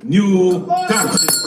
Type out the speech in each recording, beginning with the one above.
new taxes.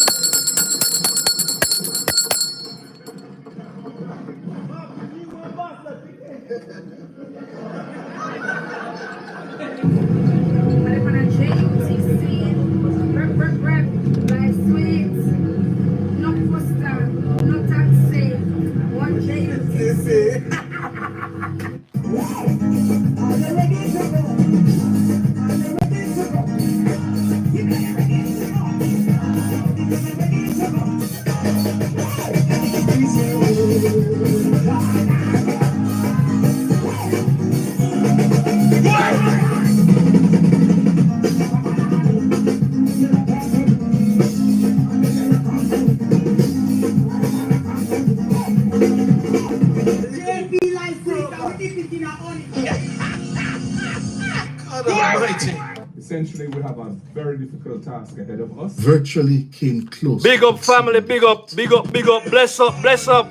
Essentially, we have a very difficult task ahead of us. Virtually came close. Big up, family. Big up, big up, big up. Bless up, bless up,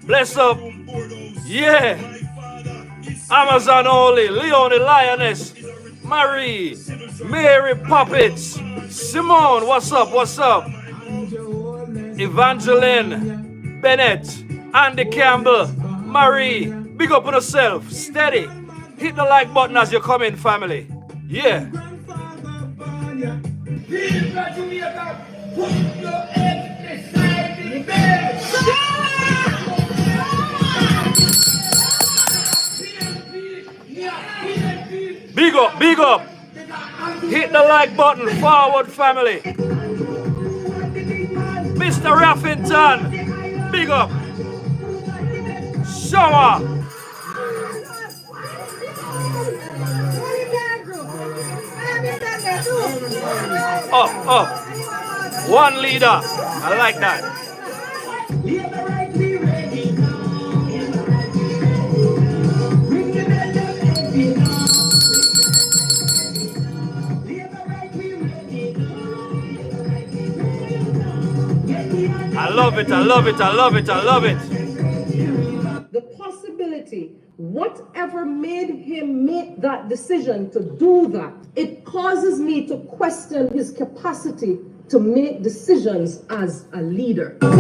bless up. Yeah. Amazon only. Leon the Lioness. Marie. Mary Puppets. Simone. What's up? What's up? Evangeline. Bennett. Andy Campbell. Marie. Big up on yourself. Steady. Hit the like button as you come in, family. Yeah. Big up, big up. Hit the like button, forward family. Mr. Raffington, big up. Shower. Up. One leader. I like that. I love it, I love it, I love it, I love it. The possibility, whatever made him make that decision to do that, it causes me to question his capacity to make decisions as a leader. Up.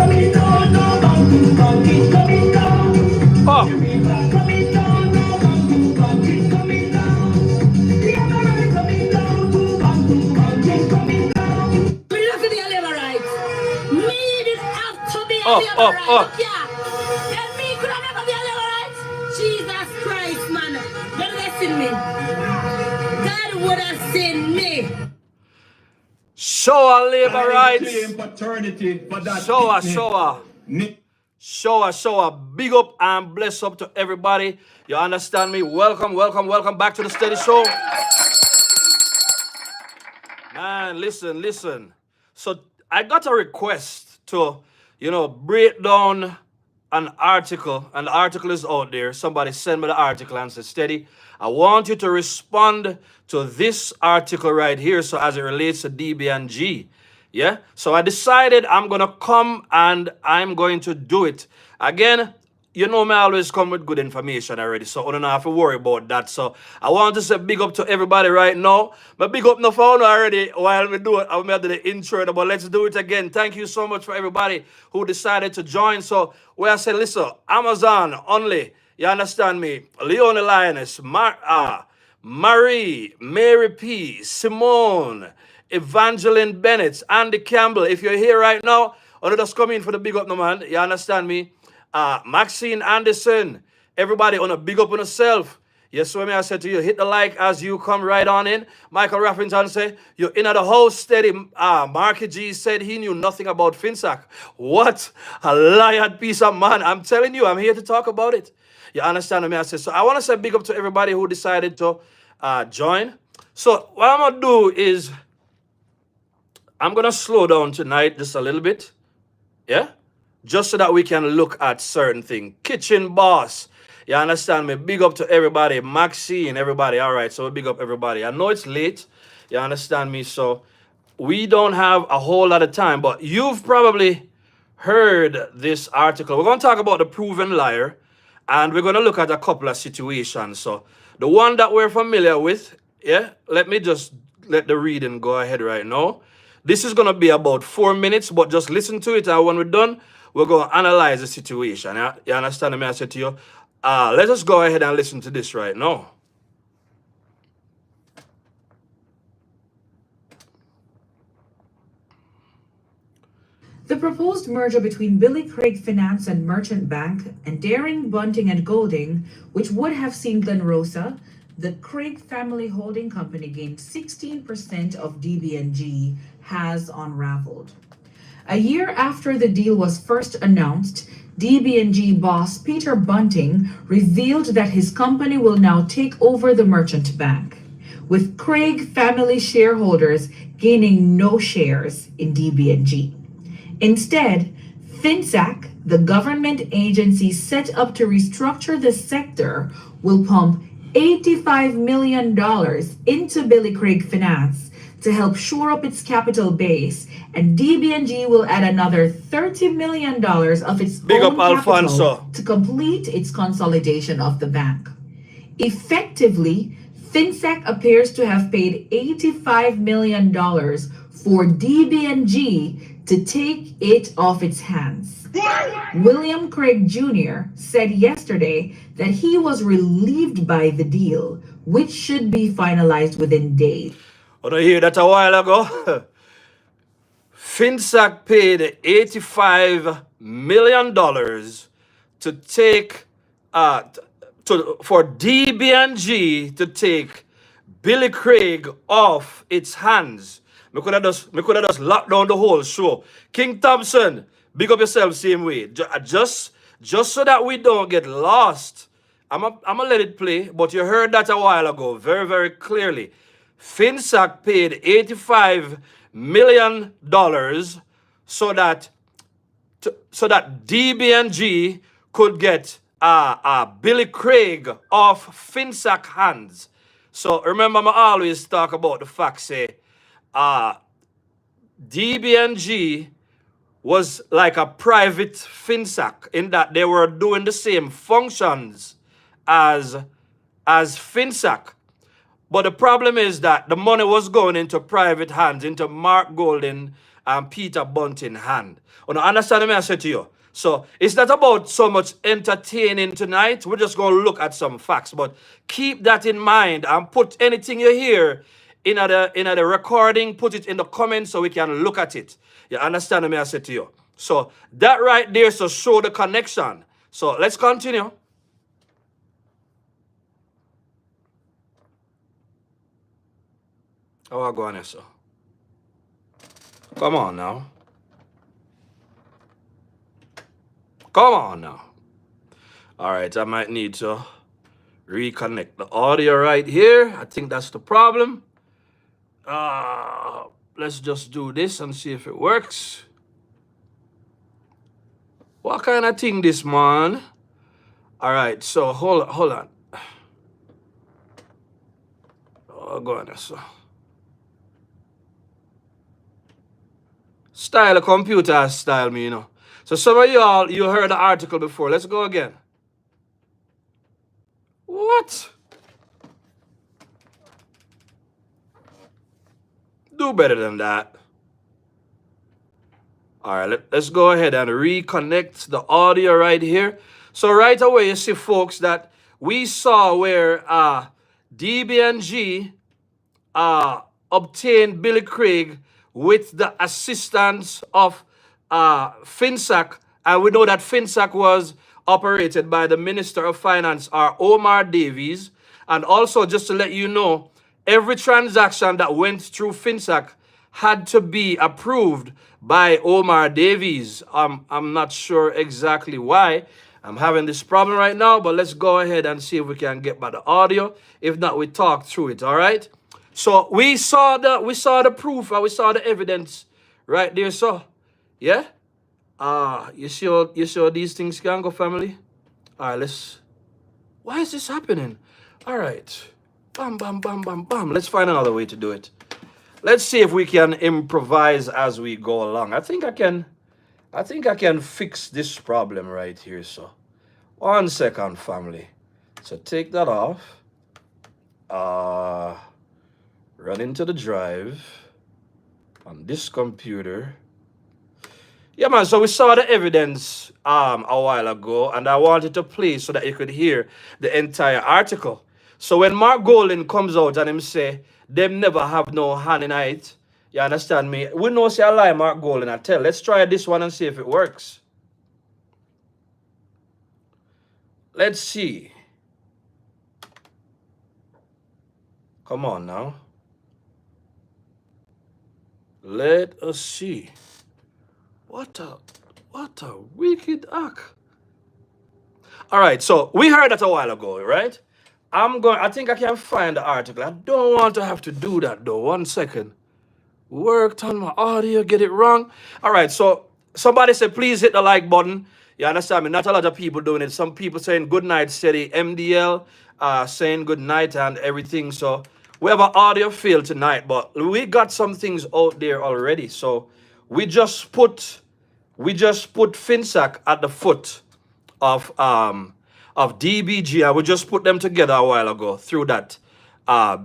And me could have never be a Levirate. Jesus Christ, man. God would have seen me. God would have seen me. Show a Levirate. Show a. Big up and bless up to everybody. You understand me? Welcome back to the Steady Show. Man, listen. So I got a request to, break down an article, and the article is out there. Somebody send me the article and say, Steady, I want you to respond to this article right here, so as it relates to DB&G. Yeah? So I decided I'm going to come and I'm going to do it. Again, you know me always come with good information already, so I don't have to worry about that. So I want to say big up to everybody right now. But big up no phone already while we do it. I'm going to do the intro, but let's do it again. Thank you so much for everybody who decided to join. So where I said, listen, Amazon only, you understand me? Leon the Lioness, Marie, Mary P, Simone, Evangeline Bennett, Andy Campbell. If you're here right now, or just come in for the big up, no man. You understand me? Maxine Anderson, everybody on a big up on yourself. Yes, so I said to you, hit the like as you come right on in. Michael Raffington say, you're in at the house steady. Marky G said he knew nothing about FINSAC. What a Liad piece of man. I'm telling you, I'm here to talk about it. You understand me? I said, so I want to say big up to everybody who decided to join. So what I'm going to do is, I'm going to slow down tonight just a little bit. Yeah? Just so that we can look at certain things. Kitchen boss. You understand me? Big up to everybody. Maxine, everybody. All right, so big up everybody. I know it's late. You understand me? So we don't have a whole lot of time, but you've probably heard this article. We're going to talk about the proven liar, and we're going to look at a couple of situations. So the one that we're familiar with, yeah, let me just let the reading go ahead right now. This is going to be about 4 minutes, but just listen to it. And when we're done, we're going to analyze the situation. You understand me? I said to you, let us go ahead and listen to this right now. The proposed merger between Billy Craig Finance and Merchant Bank and Daring, Bunting and Golding, which would have seen Glenrosa, the Craig family holding company, gained 16% of DBNG, has unraveled. A year after the deal was first announced, DB&G boss Peter Bunting revealed that his company will now take over the Merchant Bank, with Craig family shareholders gaining no shares in DB&G. Instead, FINSAC, the government agency set up to restructure the sector, will pump $85 million into Billy Craig Finance to help shore up its capital base, and DB&G will add another $30 million of its Big own up, capital Alfonso. to complete its consolidation of the bank. Effectively, FinSec appears to have paid $85 million for DB&G to take it off its hands. William Craig Jr. said yesterday that he was relieved by the deal, which should be finalized within days. I don't hear that a while ago. FinSac paid $85 million to take for DB&G to take Billy Craig off its hands. Me could have just locked down the whole show. King Thompson, big up yourself same way. Just so that we don't get lost. I'm gonna let it play, but you heard that a while ago, very, very clearly. FinSac paid $85 million so that DB&G could get Billy Craig off FinSac hands. So remember, I always talk about the fact, say, DB&G was like a private FinSac in that they were doing the same functions as FinSac. But the problem is that the money was going into private hands, into Mark Golden and Peter Bunting hand. You understand me? I said to you. So it's not about so much entertaining tonight. We're just going to look at some facts. But keep that in mind and put anything you hear in the recording, put it in the comments so we can look at it. You understand me? I said to you. So that right there so show the connection. So let's continue. How are you going, sir? Come on now. Come on now. All right, I might need to reconnect the audio right here. I think that's the problem. Let's just do this and see if it works. What kind of thing this, man? All right, so hold on. Oh, go on, sir. Style of computer style me, you know. So some of y'all, you heard the article before. Let's go again. What? Do better than that. All right, let's go ahead and reconnect the audio right here. So right away, you see, folks, that we saw where DB&G obtained Billy Craig with the assistance of FinSac, and we know that FinSac was operated by the Minister of Finance, Omar Davies. And also, just to let you know, every transaction that went through FinSac had to be approved by Omar Davies. I'm not sure exactly why I'm having this problem right now, but let's go ahead and see if we can get by the audio. If not, we talk through it, all right? So we saw the proof, and we saw the evidence right there, so yeah. You see how these things can go, family? All right, why is this happening? All right. Bam, bam, bam, bam, bam. Let's find another way to do it. Let's see if we can improvise as we go along. I think I can fix this problem right here. So 1 second, family. So take that off. Run into the drive. on this computer. Yeah, man, so we saw the evidence a while ago, and I wanted to play so that you could hear the entire article. So when Mark Golden comes out and him say, them never have no hand in it, you understand me? We know say a lie, Mark Golden, I tell. Let's try this one and see if it works. Let's see. Come on now. Let us see. What a wicked act. All right, so we heard that a while ago, right? I think I can find the article. I don't want to have to do that though. 1 second. Worked on my audio, get it wrong. All right, so somebody said, please hit the like button. You understand me? Not a lot of people doing it. Some people saying good night, steady. MDL saying good night and everything. So we have an audio fail tonight, but we got some things out there already. So we just put FinSAC at the foot of DBG, and we just put them together a while ago through that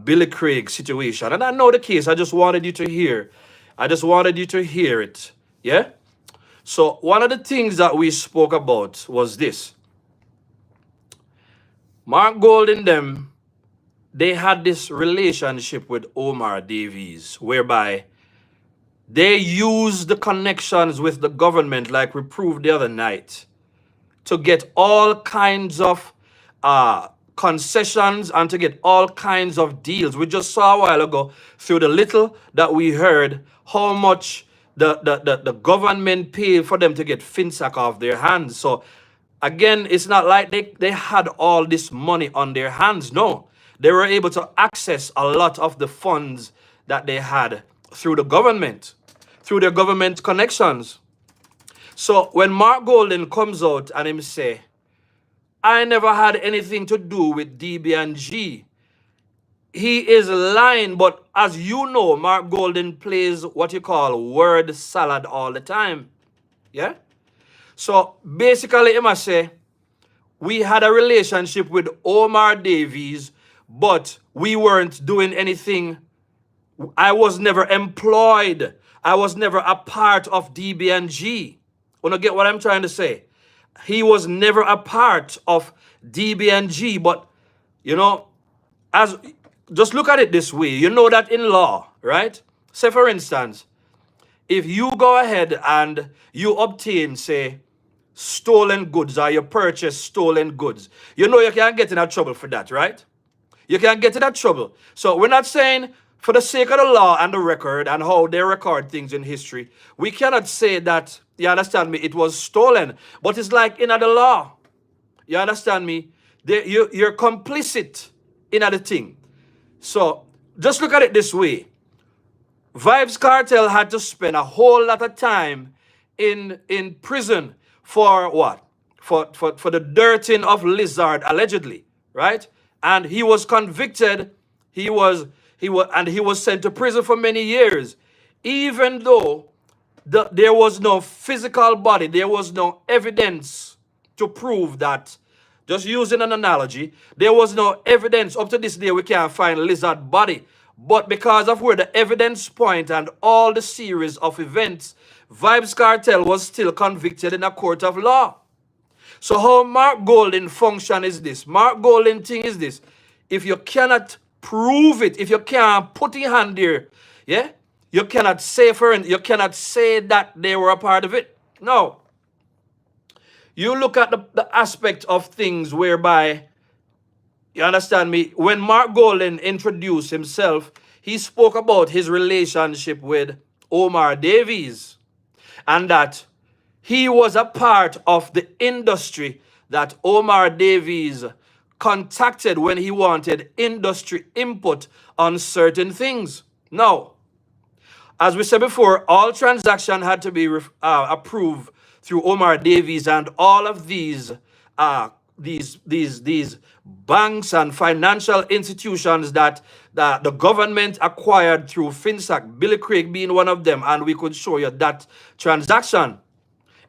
Billy Craig situation. And I know the case. I just wanted you to hear. I just wanted you to hear it. Yeah? So one of the things that we spoke about was this. Mark Gold and them, they had this relationship with Omar Davies, whereby they used the connections with the government, like we proved the other night, to get all kinds of concessions and to get all kinds of deals. We just saw a while ago, through the little that we heard, how much the government paid for them to get FinSAC off their hands. So again, it's not like they had all this money on their hands. No, they were able to access a lot of the funds that they had through the government, through their government connections. So when Mark Golden comes out and him say, I never had anything to do with DB&G, he is lying. But as you know, Mark Golden plays what you call word salad all the time. Yeah? So basically, he must say, we had a relationship with Omar Davies, but we weren't doing anything. I was never employed. I was never a part of DBNG. Wanna get what I'm trying to say? He was never a part of DBNG, but you know, just look at it this way. You know that in law, right? Say for instance, if you go ahead and you obtain, say, stolen goods, or you purchase stolen goods, you know you can't get in that trouble for that, right? You can't get in that trouble. So we're not saying, for the sake of the law and the record and how they record things in history, we cannot say that, you understand me, it was stolen. But it's like in the law. You understand me? You're complicit in the thing. So just look at it this way. Vibes Cartel had to spend a whole lot of time in prison for what? For the dirting of Liad, allegedly, right? And he was convicted. He was sent to prison for many years, even though there was no physical body, there was no evidence to prove that. Just using an analogy, there was no evidence. Up to this day, we can't find Liad's body. But because of where the evidence point and all the series of events, Vibes Cartel was still convicted in a court of law. So how Mark Golden function is this? Mark Golden thing is this. If you cannot prove it, if you can't put your hand there, yeah, you cannot say you cannot say that they were a part of it. No. You look at the aspect of things whereby, you understand me, when Mark Golden introduced himself, he spoke about his relationship with Omar Davies and that he was a part of the industry that Omar Davies contacted when he wanted industry input on certain things. Now, as we said before, all transactions had to be approved through Omar Davies, and all of these banks and financial institutions that the government acquired through FinSAC, Billy Craig being one of them, and we could show you that transaction.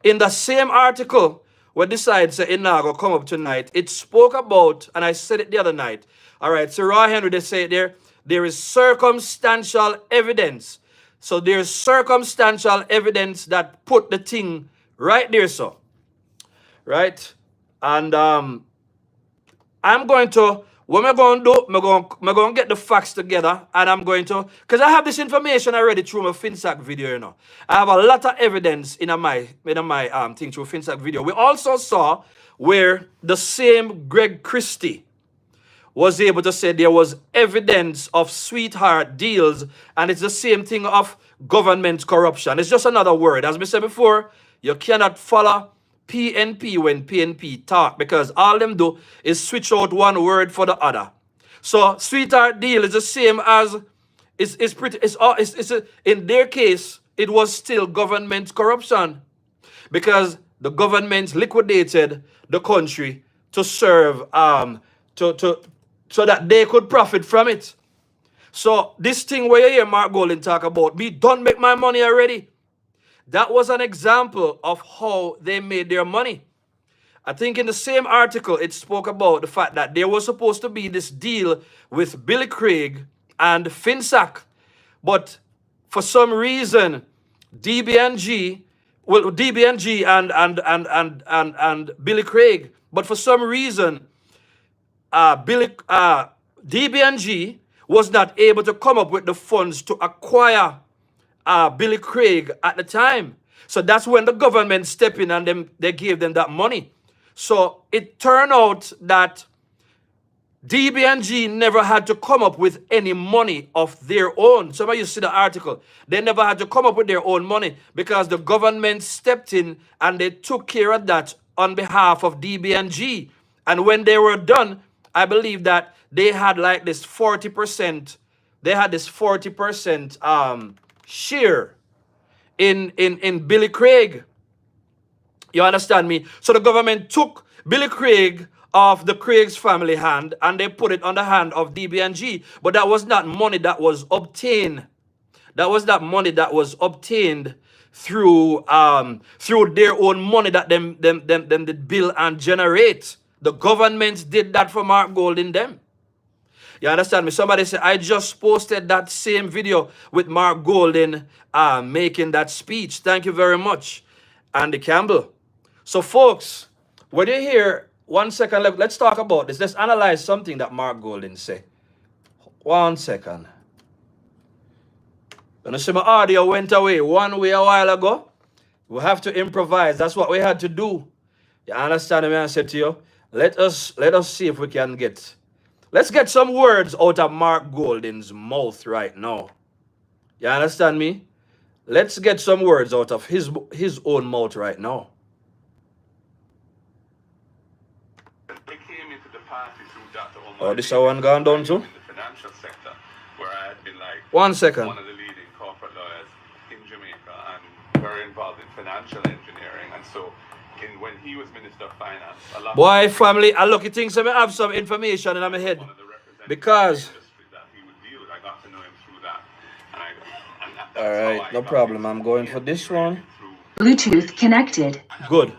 In the same article, where this side said it now go come up tonight, it spoke about, and I said it the other night. All right, so Roy Henry, they say there is circumstantial evidence So there's circumstantial evidence that put the thing right there, so. Right? And I'm going to, what am I going to do? I'm going to get the facts together, and I'm going to, because I have this information already through my FINSAC video, you know. I have a lot of evidence in my thing through FINSAC video. We also saw where the same Greg Christie was able to say there was evidence of sweetheart deals, and it's the same thing of government corruption. It's just another word. As we said before, you cannot follow PNP when PNP talk, because all them do is switch out one word for the other. So sweetheart deal is the same as in their case it was still government corruption, because the government liquidated the country to serve so that they could profit from it. So this thing where you hear Mark Golden talk about, me don't make my money already, that was an example of how they made their money. I think in the same article, it spoke about the fact that there was supposed to be this deal with Billy Craig and FINSAC. But for some reason, DBNG and Billy Craig, but for some reason, DBNG was not able to come up with the funds to acquire Billy Craig at the time. So that's when the government stepped in and they gave them that money. So it turned out that DB&G never had to come up with any money of their own. Some of you see the article. They never had to come up with their own money because the government stepped in and they took care of that on behalf of DB&G. And when they were done, I believe that they had like this 40%. They had this 40% share in Billy Craig. You understand me? So the government took Billy Craig off the Craig's family hand and they put it on the hand of DB&G. But that was not money that was obtained. That was not money that was obtained through their own money that them did bill and generate. The government did that for Mark Gold in them. You understand me? Somebody said, I just posted that same video with Mark Golden making that speech. Thank you very much, Andy Campbell. So, folks, when you hear, 1 second, let's talk about this. Let's analyze something that Mark Golden said. 1 second. You see my audio went away one way a while ago. We have to improvise. That's what we had to do. You understand me? I said to you, let us see if we can get... Let's get some words out of Mark Golden's mouth right now. You understand me? Let's get some words out of his own mouth right now. I came into the party through Dr. Omar. Oh, this one gone down too? In the financial sector, where I had been like 1 second. one of the leading corporate lawyers in Jamaica and very involved in financial engineering. And so when he was Minister of Finance, a lot Boy, family, I look at things and I have some information in my head. Because... that he would deal with. I got to know him through that. Alright, no problem. I'm going for this one. Bluetooth connected. Good.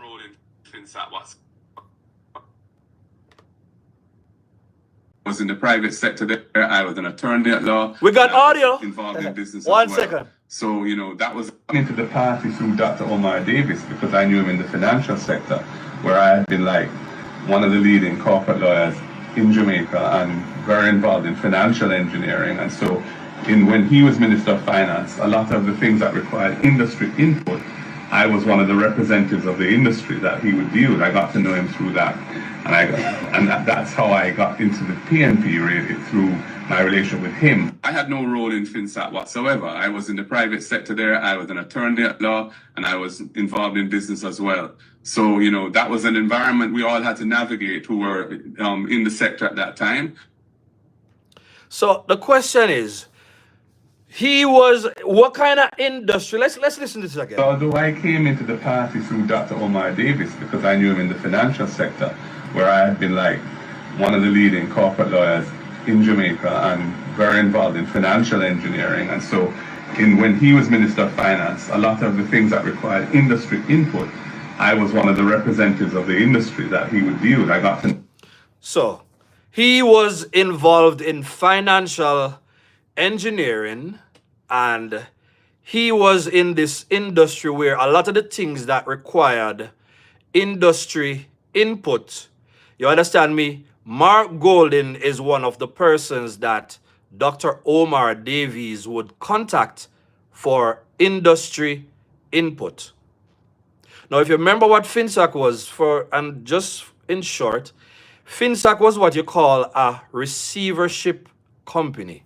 Was in the private sector there. I was an attorney at law. We got audio. Involved in business. 1 as well. second. So, you know, that was into the party through Dr. Omar Davis because I knew him in the financial sector, where I had been like one of the leading corporate lawyers in Jamaica and very involved in financial engineering. And so when he was Minister of Finance, a lot of the things that required industry input, I was one of the representatives of the industry that he would deal with. I got to know him through that. And that's how I got into the PNP, really, through my relationship with him. I had no role in FINSAC whatsoever. I was in the private sector there. I was an attorney at law, and I was involved in business as well. So, you know, that was an environment we all had to navigate who were in the sector at that time. So the question is, he was, what kind of industry? Let's listen to this again. Although I came into the party through Dr. Omar Davis because I knew him in the financial sector, where I had been like one of the leading corporate lawyers in Jamaica and very involved in financial engineering. And so when he was Minister of Finance, a lot of the things that required industry input, I was one of the representatives of the industry that he would deal with. I got to... So he was involved in financial engineering and he was in this industry where a lot of the things that required industry input, you understand me? Mark Golden is one of the persons that Dr. Omar Davies would contact for industry input. Now, if you remember what FINSAC was for, and just in short, FINSAC was what you call a receivership company.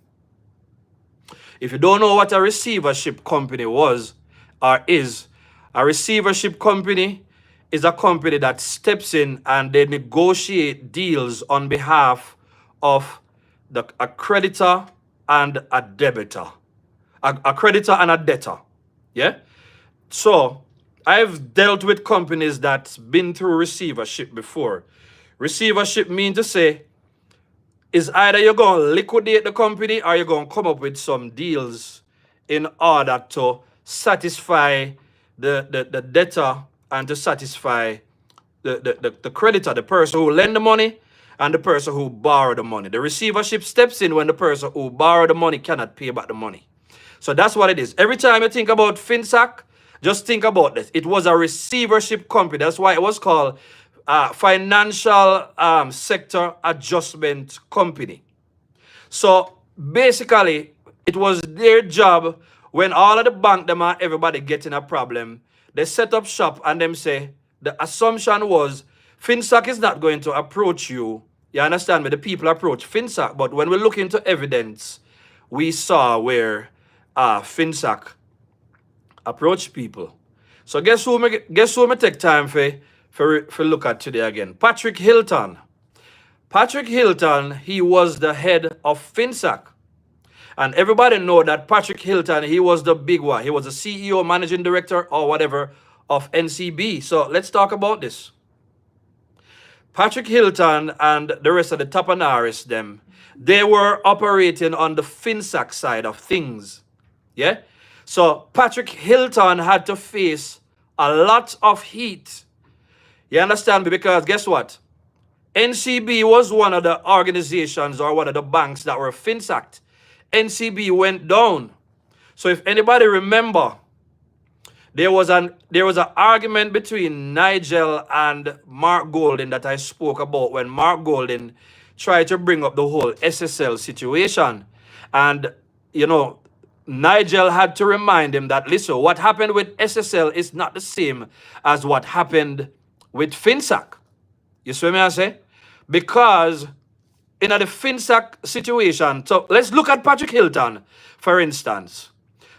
If you don't know what a receivership company was or is, a receivership company is a company that steps in and they negotiate deals on behalf of a creditor and a debitor. A creditor and a debtor. Yeah? So, I've dealt with companies that's been through receivership before. Receivership means to say, is either you're going to liquidate the company or you're going to come up with some deals in order to satisfy the debtor and to satisfy the creditor, the person who lend the money and the person who borrow the money. The receivership steps in when the person who borrow the money cannot pay back the money. So that's what it is. Every time you think about FINSAC, just think about this. It was a receivership company. That's why it was called Financial Sector Adjustment Company. So basically, it was their job when all of the bank them and everybody getting a problem. They set up shop and them say, the assumption was FINSAC is not going to approach you. You understand me? The people approach FINSAC. But when we look into evidence, we saw where FINSAC approach people. So guess who me take time for look at today again? Patrick Hilton. Patrick Hilton, he was the head of FINSAC. And everybody know that Patrick Hilton, he was the big one. He was the CEO, managing director, or whatever of NCB. So let's talk about this. Patrick Hilton and the rest of the Tapanaris, them, they were operating on the FINSAC side of things. Yeah? So Patrick Hilton had to face a lot of heat. You understand me? Because guess what? NCB was one of the organizations or one of the banks that were FINSAC. NCB went down. So if anybody remember, there was an argument between Nigel and Mark Golden that I spoke about when Mark Golden tried to bring up the whole SSL situation. And, you know, Nigel had to remind him that, listen, what happened with SSL is not the same as what happened with FINSAC. You see what I say? Because in the FINSAC situation, so let's look at Patrick Hilton, for instance.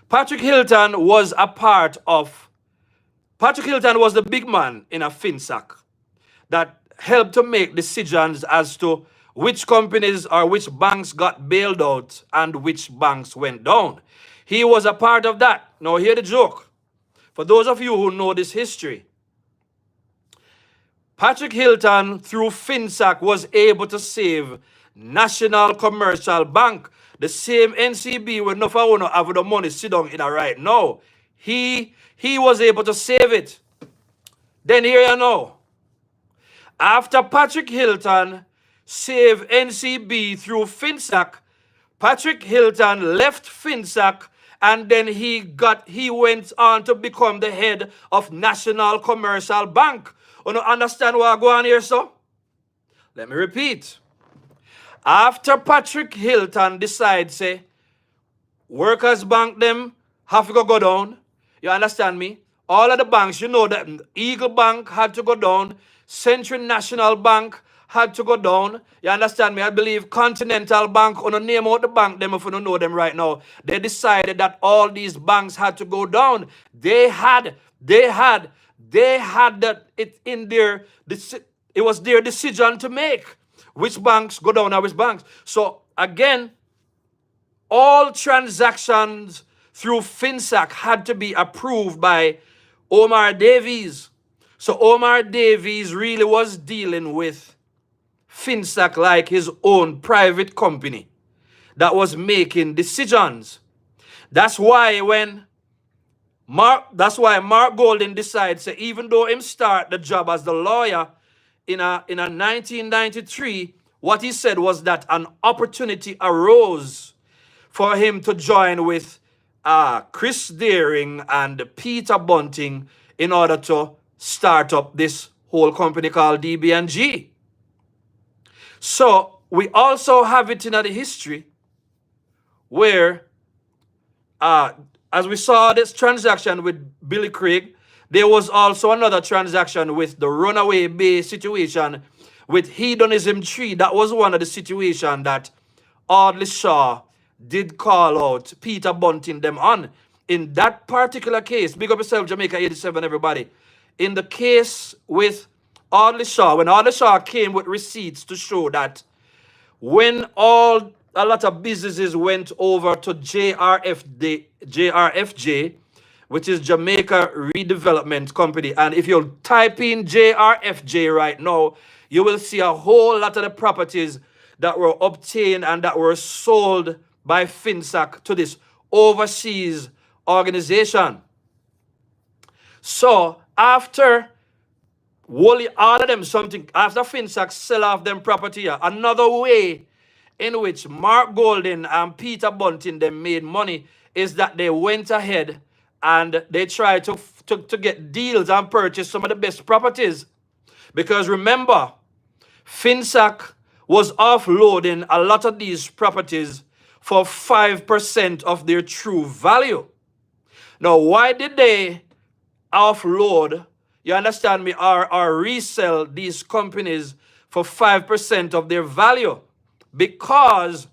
Patrick Hilton was the big man in a FINSAC that helped to make decisions as to which companies or which banks got bailed out and which banks went down. He was a part of that. Now hear the joke. For those of you who know this history, Patrick Hilton, through FINSAC, was able to save National Commercial Bank, the same NCB where no one have the money sit down in a right now. He was able to save it. Then here you know. After Patrick Hilton saved NCB through FINSAC, Patrick Hilton left FINSAC and then he went on to become the head of National Commercial Bank. You don't understand what I go on here, so? Let me repeat. After Patrick Hilton decides, say, Workers Bank them have to go down. You understand me? All of the banks, you know that Eagle Bank had to go down. Central National Bank had to go down. You understand me? I believe Continental Bank, on the name of the bank, them if you don't know them right now, they decided that all these banks had to go down. They had that it in their, it was their decision to make. Which banks go down and which banks. So again, all transactions through FINSAC had to be approved by Omar Davies. So Omar Davies really was dealing with FINSAC like his own private company that was making decisions. That's why Mark Golden decides that even though him start the job as the lawyer in a 1993, what he said was that an opportunity arose for him to join with Chris Deering and Peter Bunting in order to start up this whole company called DB&G. So we also have it in the history where, as we saw this transaction with Billy Craig, there was also another transaction with the Runaway Bay situation with Hedonism Tree. That was one of the situations that Audley Shaw did call out Peter Bunting them on. In that particular case, big up yourself, Jamaica 87, everybody. In the case with Audley Shaw, when Audley Shaw came with receipts to show that when a lot of businesses went over to JRFJ, which is Jamaica Redevelopment Company, and if you type in JRFJ right now, you will see a whole lot of the properties that were obtained and that were sold by FINSAC to this overseas organization. So after Wally ordered them something, after FINSAC sell off them property, another way in which Mark Golden and Peter Bunting them made money is that they went ahead and they tried to get deals and purchase some of the best properties. Because remember, FINSAC was offloading a lot of these properties for 5% of their true value. Now, why did they offload, you understand me, or resell these companies for 5% of their value? Because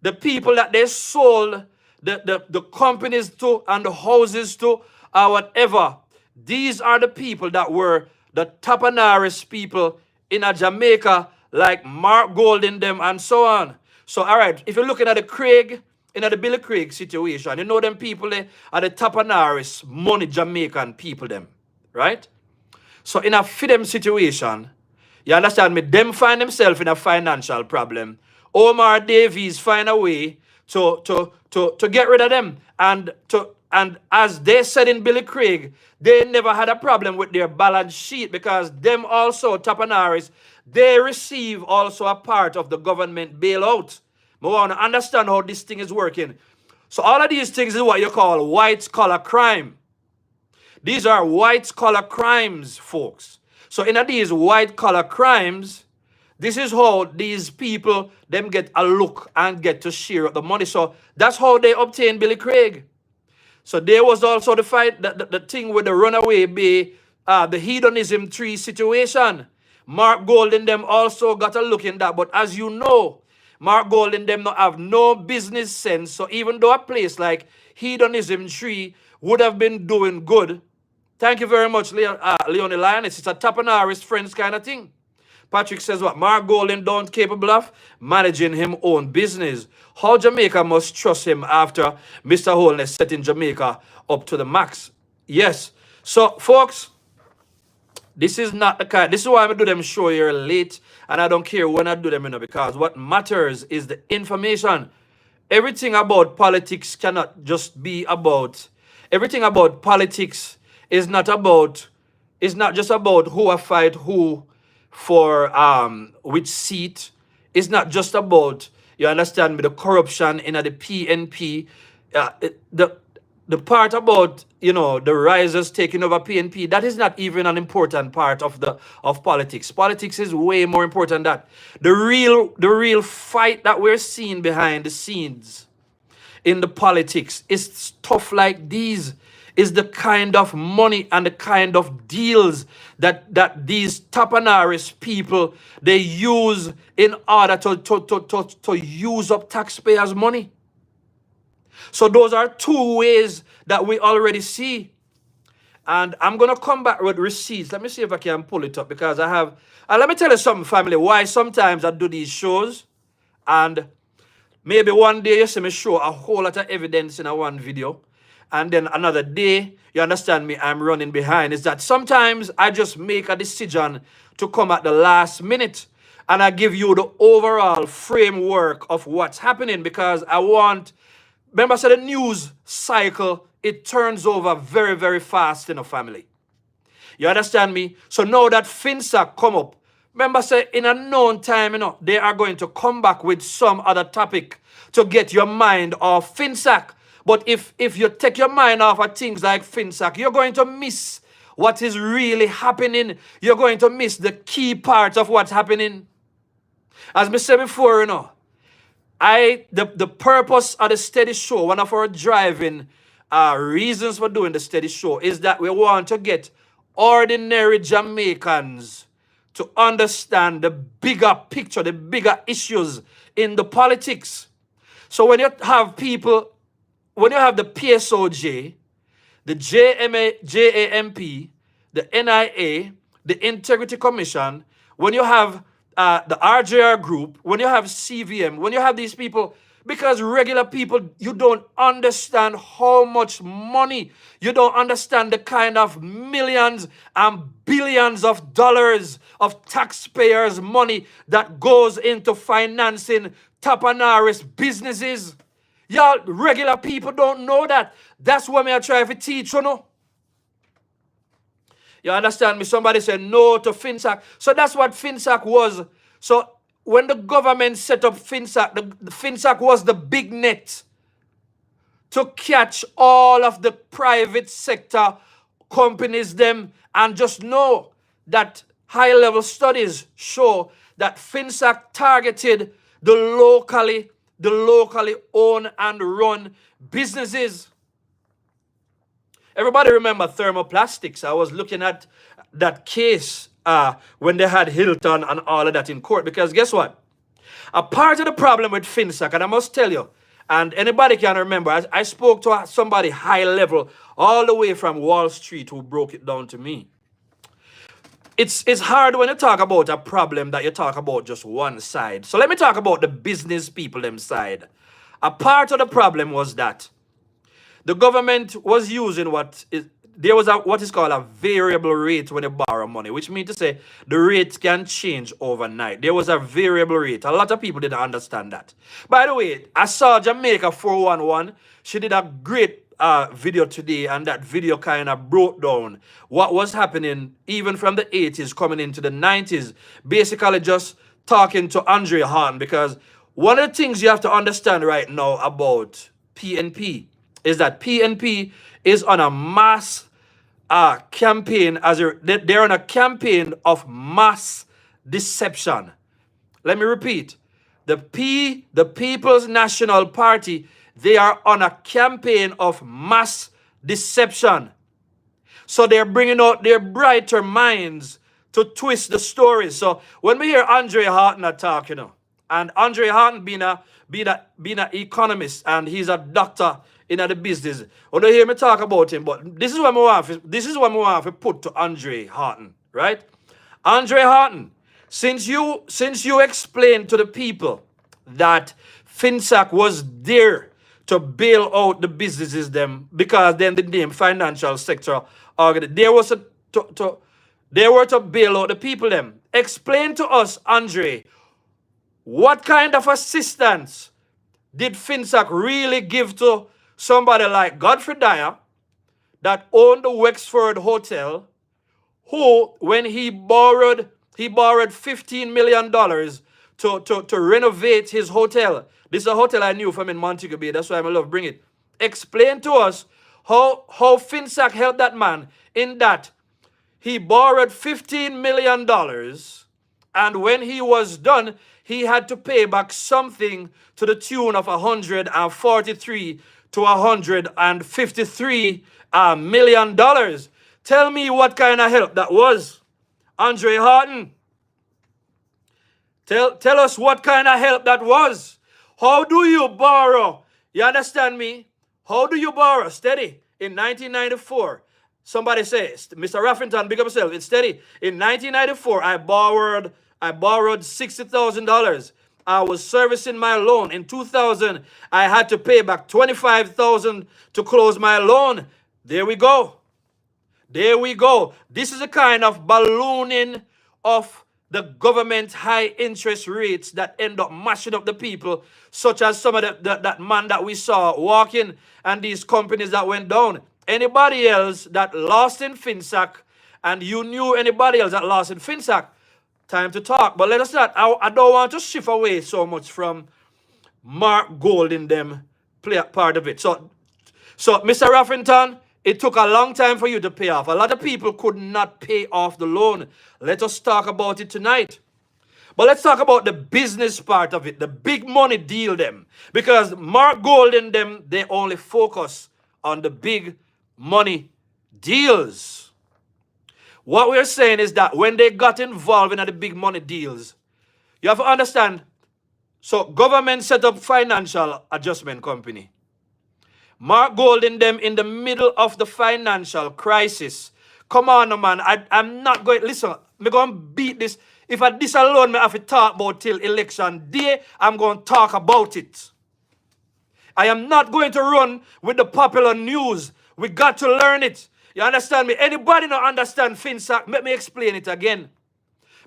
the people that they sold the companies to and the houses to or whatever, these are the people that were the Tapanaris people in a Jamaica, like Mark Golden them and so on. So, all right, if you're looking at the Craig, the Billy Craig situation, you know them people there are the Tapanaris, money Jamaican people them, right? So in a FIDEM situation, you understand me, them find themselves in a financial problem. Omar Davies find a way to get rid of them. And as they said in Billy Craig, they never had a problem with their balance sheet because them also, Tapanaris, they receive also a part of the government bailout. I want to understand how this thing is working. So all of these things is what you call white-collar crime. These are white-collar crimes, folks. So in these white-collar crimes, this is how these people, them get a look and get to share up the money. So that's how they obtain Billy Craig. So there was also the fight, the thing with the Runaway Bay, the Hedonism Tree situation. Mark Golden them also got a look in that. But as you know, Mark Golden them not have no business sense. So even though a place like Hedonism Tree would have been doing good, thank you very much, Leonie Lioness. It's a Tapanaris friends kind of thing. Patrick says what? Mark Golden don't capable of managing him own business. How Jamaica must trust him after Mr. Holness setting Jamaica up to the max. Yes. So, folks, this is not the kind. This is why I do them show here late, and I don't care when I do them, because what matters is the information. Everything about politics cannot just be about. Everything about politics is not about. It's not just about who I fight who for which seat. It's not just about, you understand me, the corruption in the PNP. The part about, you know, the risers taking over PNP, that is not even an important part of politics. Politics is way more important than that. The real fight that we're seeing behind the scenes in the politics is stuff like these. Is the kind of money and the kind of deals that these Tapanaris people, they use in order to use up taxpayers' money. So those are two ways that we already see. And I'm going to come back with receipts. Let me see if I can pull it up, because I have... let me tell you something, family, why sometimes I do these shows. And maybe one day you see me show a whole lot of evidence in a one video. And then another day, you understand me, I'm running behind. Is that sometimes I just make a decision to come at the last minute. And I give you the overall framework of what's happening, because I want... Remember, I said the news cycle, it turns over very, very fast in a family. You understand me? So now that FINSAC come up, remember, say in a known time, you know, they are going to come back with some other topic to get your mind off FINSAC. But if you take your mind off of things like FinSac, you're going to miss what is really happening. You're going to miss the key parts of what's happening. As I said before, the purpose of the steady show, one of our driving reasons for doing the steady show is that we want to get ordinary Jamaicans to understand the bigger picture, the bigger issues in the politics. So when you have people, when you have the PSOJ, the JAMP, the NIA, the Integrity Commission, when you have the RJR Group, when you have CVM, when you have these people, because regular people, you don't understand how much money, you don't understand the kind of millions and billions of dollars of taxpayers' money that goes into financing Tapanaris businesses. Y'all, regular people don't know that. That's what I try to teach, You understand me? Somebody said no to FinSac. So that's what FinSac was. So when the government set up FinSac, the FinSac was the big net to catch all of the private sector companies them, and just know that high-level studies show that FinSac targeted the locally owned and run businesses. Everybody remember thermoplastics. I was looking at that case when they had Hilton and all of that in court, because guess what? A part of the problem with FinSac, and I must tell you, and anybody can remember, I spoke to somebody high level all the way from Wall Street who broke it down to me. It's hard when you talk about a problem that you talk about just one side. So let me talk about the business people them side. A part of the problem was that the government was using there was what is called a variable rate when you borrow money, which means to say the rate can change overnight. There was a variable rate. A lot of people didn't understand that. By the way, I saw Jamaica 411. She did a great video today, and that video kind of broke down what was happening even from the 80s coming into the 90s, basically just talking to Andre Hahn, because one of the things you have to understand right now about PNP is that PNP is on a mass campaign, they're on a campaign of mass deception. Let me repeat. The People's National Party, they are on a campaign of mass deception. So they're bringing out their brighter minds to twist the stories. So when we hear Andre Houghton talk, and Andre Houghton being an economist, and he's a doctor in the business. You don't hear me talk about him, but this is what I want to put to Andre Houghton, right? Andre Houghton, since you explained to the people that FinSac was there to bail out the businesses them, because then the name financial sector they were to bail out the people them. Explain to us, Andre, what kind of assistance did FinSac really give to somebody like Godfrey Dyer that owned the Wexford Hotel, who, when he borrowed $15 million to renovate his hotel. This is a hotel I knew from in Montego Bay. That's why I love bring it. Explain to us how FinSac helped that man in that he borrowed $15 million, and when he was done, he had to pay back something to the tune of $143 to $153 million. Tell me what kind of help that was, Andre Houghton. Tell us what kind of help that was. How do you borrow? You understand me? How do you borrow? Steady. In 1994, somebody says, Mr. Raffington, big up yourself. It's steady. In 1994, I borrowed $60,000. I was servicing my loan. In 2000, I had to pay back $25,000 to close my loan. There we go. There we go. This is a kind of ballooning of the government high interest rates that end up mashing up the people, such as some of that man that we saw walking and these companies that went down. Anybody else that lost in FinSac, and you knew anybody else that lost in FinSac, time to talk. But let us not, I don't want to shift away so much from Mark Gold in them part of it. So So, Mr. Raffington, it took a long time for you to pay off. A lot of people could not pay off the loan. Let us talk about it tonight. But let's talk about the business part of it, the big money deal them. Because Mark Gold and them, they only focus on the big money deals. What we're saying is that when they got involved in the big money deals, you have to understand, so government set up financial adjustment company. Mark Gold and them in the middle of the financial crisis. Come on, man. I'm not going, listen, I'm going to beat this. If I this alone, I have to talk about till election day, I'm going to talk about it. I am not going to run with the popular news. We got to learn it. You understand me? Anybody not understand FINSAC? Let me explain it again.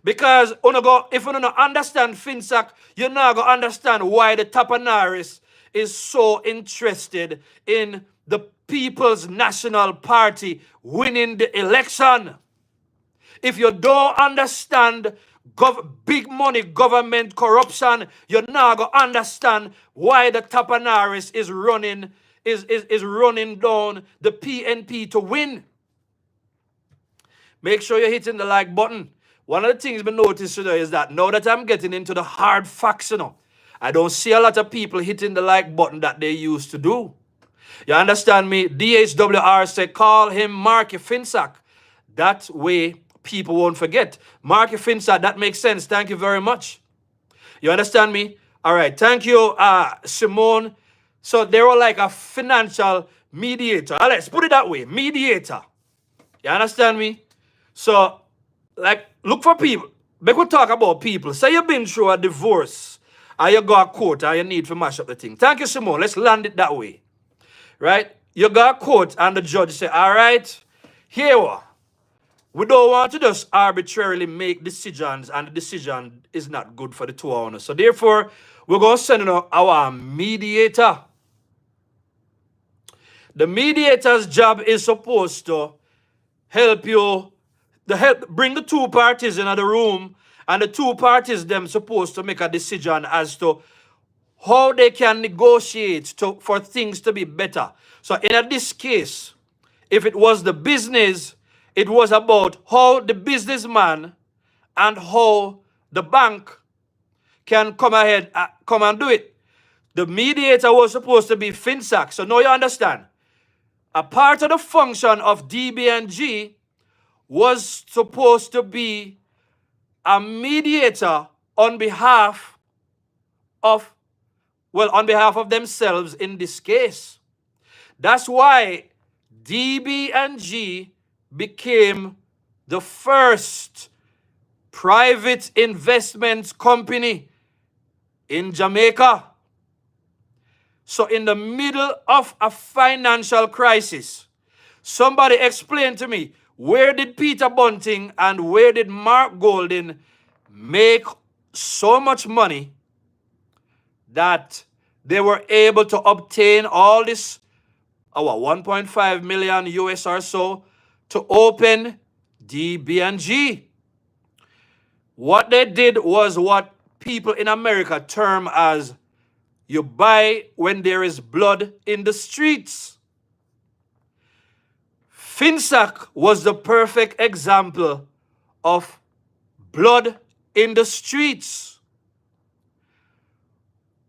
Because if you don't understand FINSAC, you're not going to understand why the Tapanaris is so interested in the People's National Party winning the election. If you don't understand big money government corruption, you're not going to understand why the Tapanaris is running down the PNP to win. Make sure you're hitting the like button. One of the things we noticed today is that now that I'm getting into the hard facts, I don't see a lot of people hitting the like button that they used to do. You understand me? DHWR said, call him Marky FINSAC. That way, people won't forget. Marky FINSAC, that makes sense. Thank you very much. You understand me? All right. Thank you, Simone. So they were like a financial mediator. Let's put it that way. Mediator. You understand me? So, like, look for people. We could talk about people. Say you've been through a divorce, or you got a court, or you need to mash up the thing. Thank you, Simone. Let's land it that way. Right? You got a court, and the judge say, all right, here we are. We don't want to just arbitrarily make decisions, and the decision is not good for the two owners. So therefore, we're going to send in our mediator. The mediator's job is supposed to help you, bring the two parties in the room, and the two parties them supposed to make a decision as to how they can negotiate for things to be better. So in this case, if it was the business, it was about how the businessman and how the bank can come and do it. The mediator was supposed to be FINSAC. So now you understand. A part of the function of DB&G was supposed to be a mediator on behalf of themselves in this case. That's why DB&G became the first private investment company in Jamaica. So in the middle of a financial crisis, somebody explain to me, where did Peter Bunting and where did Mark Golden make so much money that they were able to obtain all this, 1.5 million US or so, to open DBNG? What they did was what people in America term as you buy when there is blood in the streets. FINSAC was the perfect example of blood in the streets.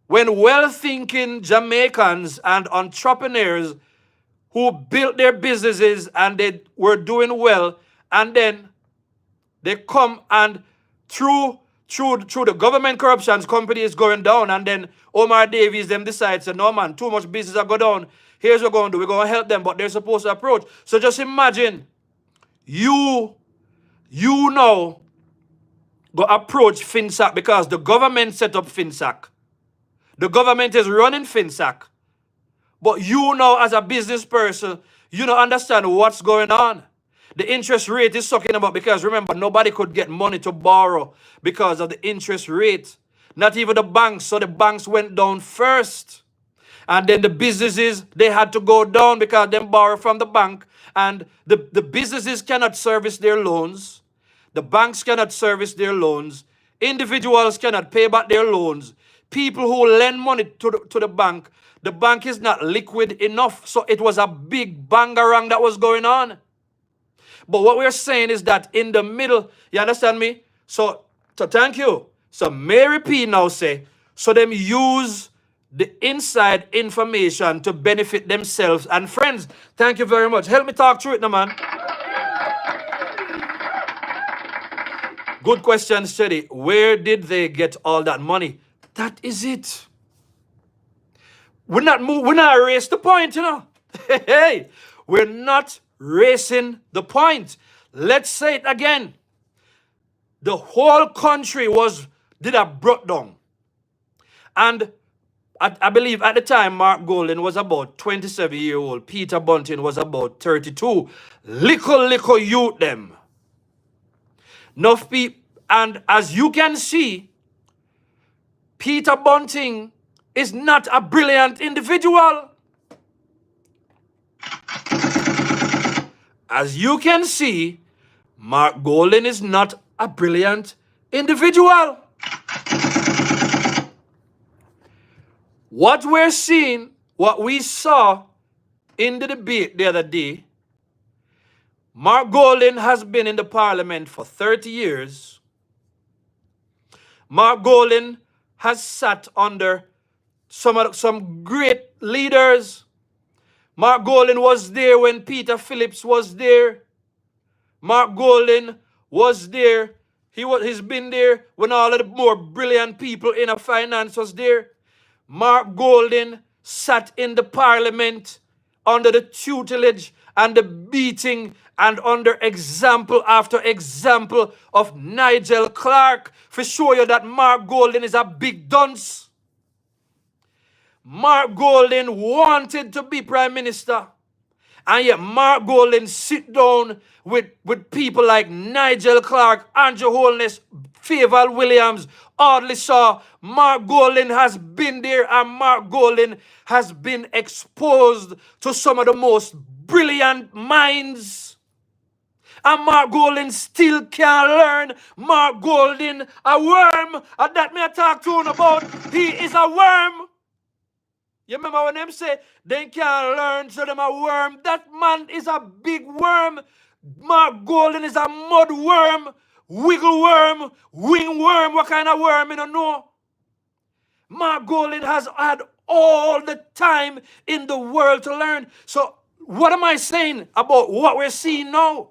When well-thinking Jamaicans and entrepreneurs who built their businesses and they were doing well, and then they come and through the government corruptions, company is going down, and then Omar Davies them decides, no man, too much business are go down. Here's what we're going to do. We're going to help them, but they're supposed to approach. So just imagine you now go approach FINSAC because the government set up FINSAC. The government is running FINSAC. But you now as a business person, you don't understand what's going on. The interest rate is talking about, because remember, nobody could get money to borrow because of the interest rate. Not even the banks. So the banks went down first. And then the businesses, they had to go down because they borrow from the bank. And the businesses cannot service their loans. The banks cannot service their loans. Individuals cannot pay back their loans. People who lend money to the bank, The bank is not liquid enough. So it was a big bangarang that was going on. But what we're saying is that in the middle, you understand me? So thank you. So Mary P now say, so them use the inside information to benefit themselves and friends. Thank you very much. Help me talk through it now, man. Good question, Steady. Where did they get all that money? That is it. We're not erase the point, you know. Hey, we're not racing the point. Let's say it again. The whole country did a breakdown. And I believe at the time, Mark Golden was about 27-year-old. Peter Bunting was about 32. Little youth them. Enough people. And as you can see, Peter Bunting is not a brilliant individual. As you can see, Mark Golden is not a brilliant individual. What we're seeing, what we saw in the debate the other day, Mark Golden has been in the parliament for 30 years. Mark Golden has sat under some great leaders. Mark Golden was there when Peter Phillips was there. Mark Golden was there. He's been there when all of the more brilliant people in a finance was there. Mark Golden sat in the parliament under the tutelage and the beating and under example after example of Nigel Clark for show you that Mark Golden is a big dunce. Mark Golden wanted to be prime minister. And yet Mark Golden sit down with people like Nigel Clark, Andrew Holness, Favour Williams, Audley Shaw. Mark Golden has been there and Mark Golden has been exposed to some of the most brilliant minds. And Mark Golden still can't learn. Mark Golden, a worm. And that me I talk to him about. He is a worm. You remember when them say they can't learn, so them a worm? That man is a big worm. Mark Golden is a mud worm, wiggle worm, wing worm. What kind of worm? I don't know. Mark Golden has had all the time in the world to learn. So what am I saying about what we're seeing now?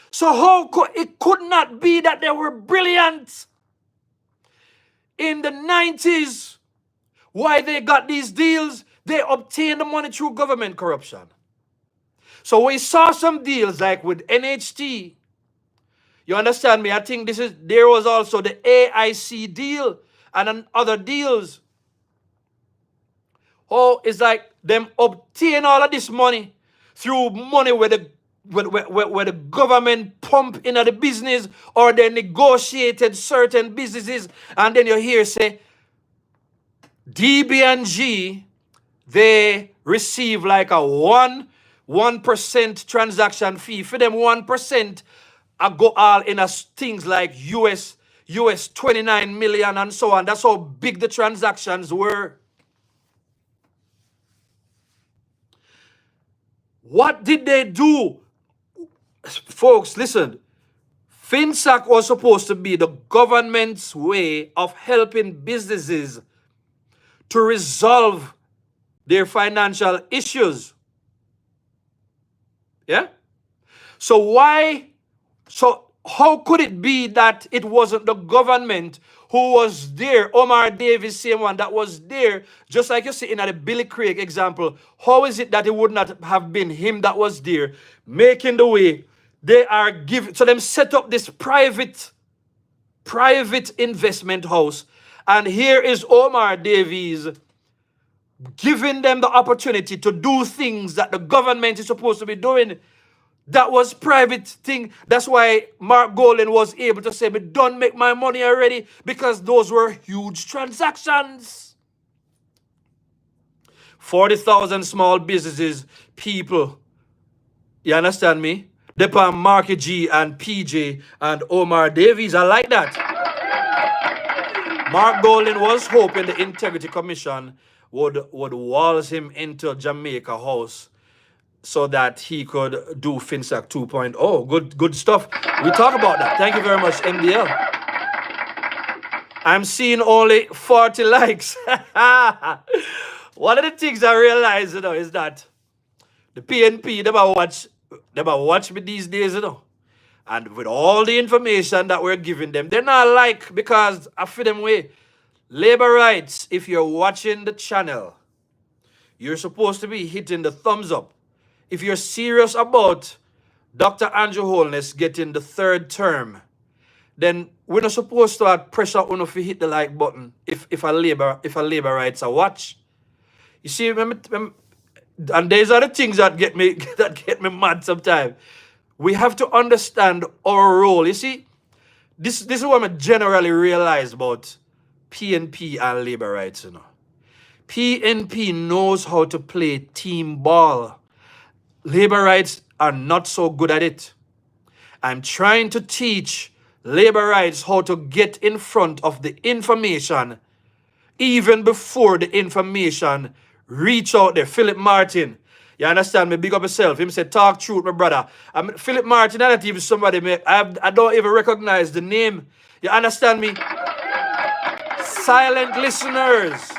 So how it could not be that they were brilliant in the 90s? Why they got these deals? They obtained the money through government corruption. So we saw some deals like with NHT. You understand me? I think there was also the AIC deal and other deals. Oh, it's like them obtain all of this money through money where the government pump into the business or they negotiated certain businesses, and then you hear say DB&G, they receive like a 1% transaction fee. For them 1%, I go all in as things like US 29 million and so on. That's how big the transactions were. What did they do? Folks, listen. FINSAC was supposed to be the government's way of helping businesses to resolve their financial issues. Yeah? So how could it be that it wasn't the government who was there? Omar Davis, same one that was there, just like you see in the Billy Craig example. How is it that it would not have been him that was there making the way? They are giving, so them set up this private investment house. And here is Omar Davies giving them the opportunity to do things that the government is supposed to be doing. That was private thing. That's why Mark Golden was able to say, "Me don't make my money already," because those were huge transactions. 40,000 small businesses, people. You understand me? Depend Marky G and PJ and Omar Davies. I like that. Mark Golden was hoping the Integrity Commission would waltz him into Jamaica House so that he could do FinSac 2.0. Good stuff. We talk about that. Thank you very much, MDL. I'm seeing only 40 likes. One of the things I realize, is that the PNP, they watch me these days, And with all the information that we're giving them, they're not like, because I feel them way. Labor rights, if you're watching the channel, you're supposed to be hitting the thumbs up. If you're serious about Dr. Andrew Holness getting the 3rd term, then we're not supposed to have pressure on if you hit the like button if a labor rights a watch. You see, and these are the things that get me mad sometimes. We have to understand our role. You see, this is what I generally realize about PNP and labor rights, PNP knows how to play team ball. Labor rights are not so good at it. I'm trying to teach labor rights how to get in front of the information even before the information reach out there. Philip Martin, you understand me? Big up yourself. Him say, talk truth, my brother. Philip Martin, I don't even somebody, I don't even recognize the name. You understand me? Silent listeners.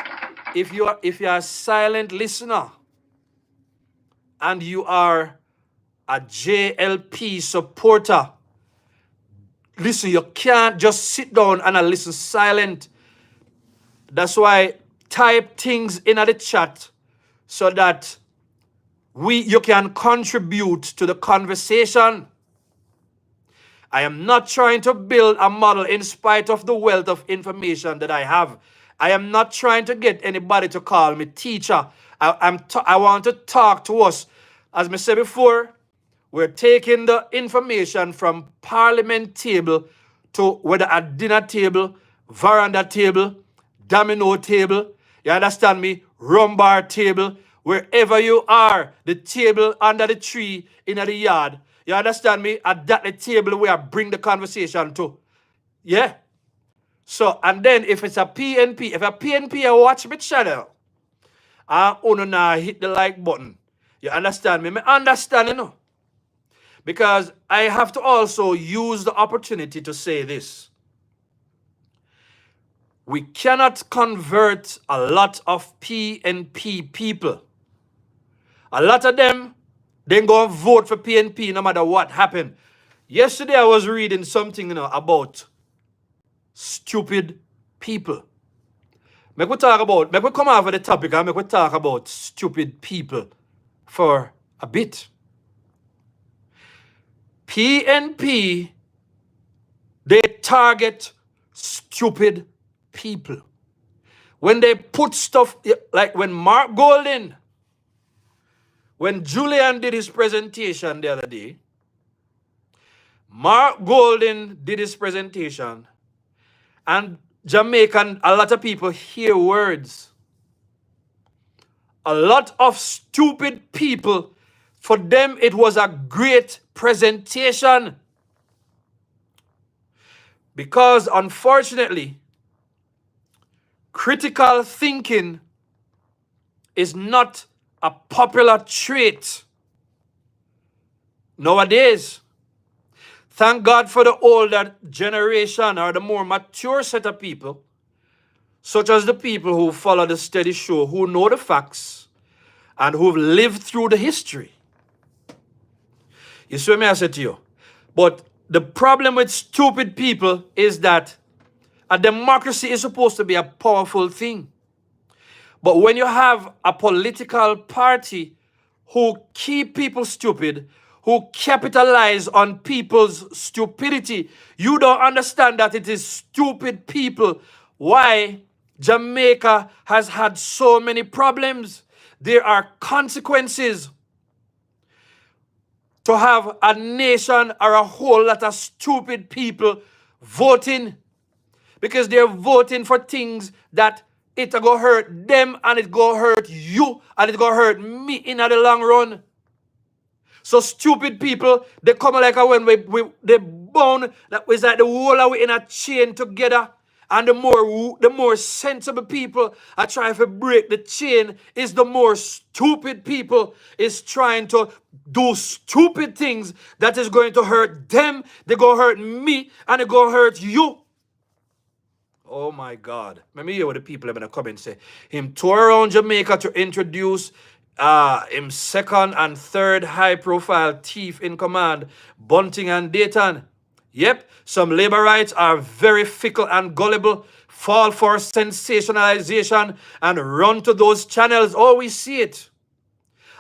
If you are a silent listener and you are a JLP supporter, listen, you can't just sit down and listen silent. That's why type things in the chat so that you can contribute to the conversation. I am not trying to build a model in spite of the wealth of information that I have. I am not trying to get anybody to call me teacher. I want to talk to us. As I said before, we're taking the information from parliament table to whether a dinner table, veranda table, domino table, you understand me, rum bar table, wherever you are, the table under the tree in the yard, you understand me, at that the table where I bring the conversation to. Yeah. So, and then if it's a PNP, if a PNP watch my channel, I only now hit the like button. You understand me? I understand, Because I have to also use the opportunity to say this. We cannot convert a lot of PNP people. A lot of them, they go and vote for PNP no matter what happened. Yesterday I was reading something about stupid people. Make we come over the topic and make we talk about stupid people for a bit. PNP, they target stupid people. When they put stuff, like when Mark Golden, when Julian did his presentation the other day, Mark Golden did his presentation, and Jamaican, a lot of people hear words. A lot of stupid people, for them it was a great presentation. Because unfortunately, critical thinking is not a popular trait nowadays. Thank God for the older generation or the more mature set of people, such as the people who follow the steady show, who know the facts, and who've lived through the history. You see what I said to you? But the problem with stupid people is that a democracy is supposed to be a powerful thing. But when you have a political party who keep people stupid, who capitalize on people's stupidity, you don't understand that it is stupid people. Why Jamaica has had so many problems. There are consequences to have a nation or a whole lot of stupid people voting, because they're voting for things that it go hurt them and it go hurt you and it go hurt me in the long run. So stupid people, they come like when they bound, that was like the whole of we in a chain together, And the more sensible people are trying to break the chain, is the more stupid people is trying to do stupid things that is going to hurt them, they're going to hurt me, and they're going to hurt you. Oh my God. Let me hear what the people are going to come and say. Him tour around Jamaica to introduce him second and third high profile thief in command, Bunting and Dayton. Yep, some labor rights are very fickle and gullible, fall for sensationalization and run to those channels. Oh, we see it.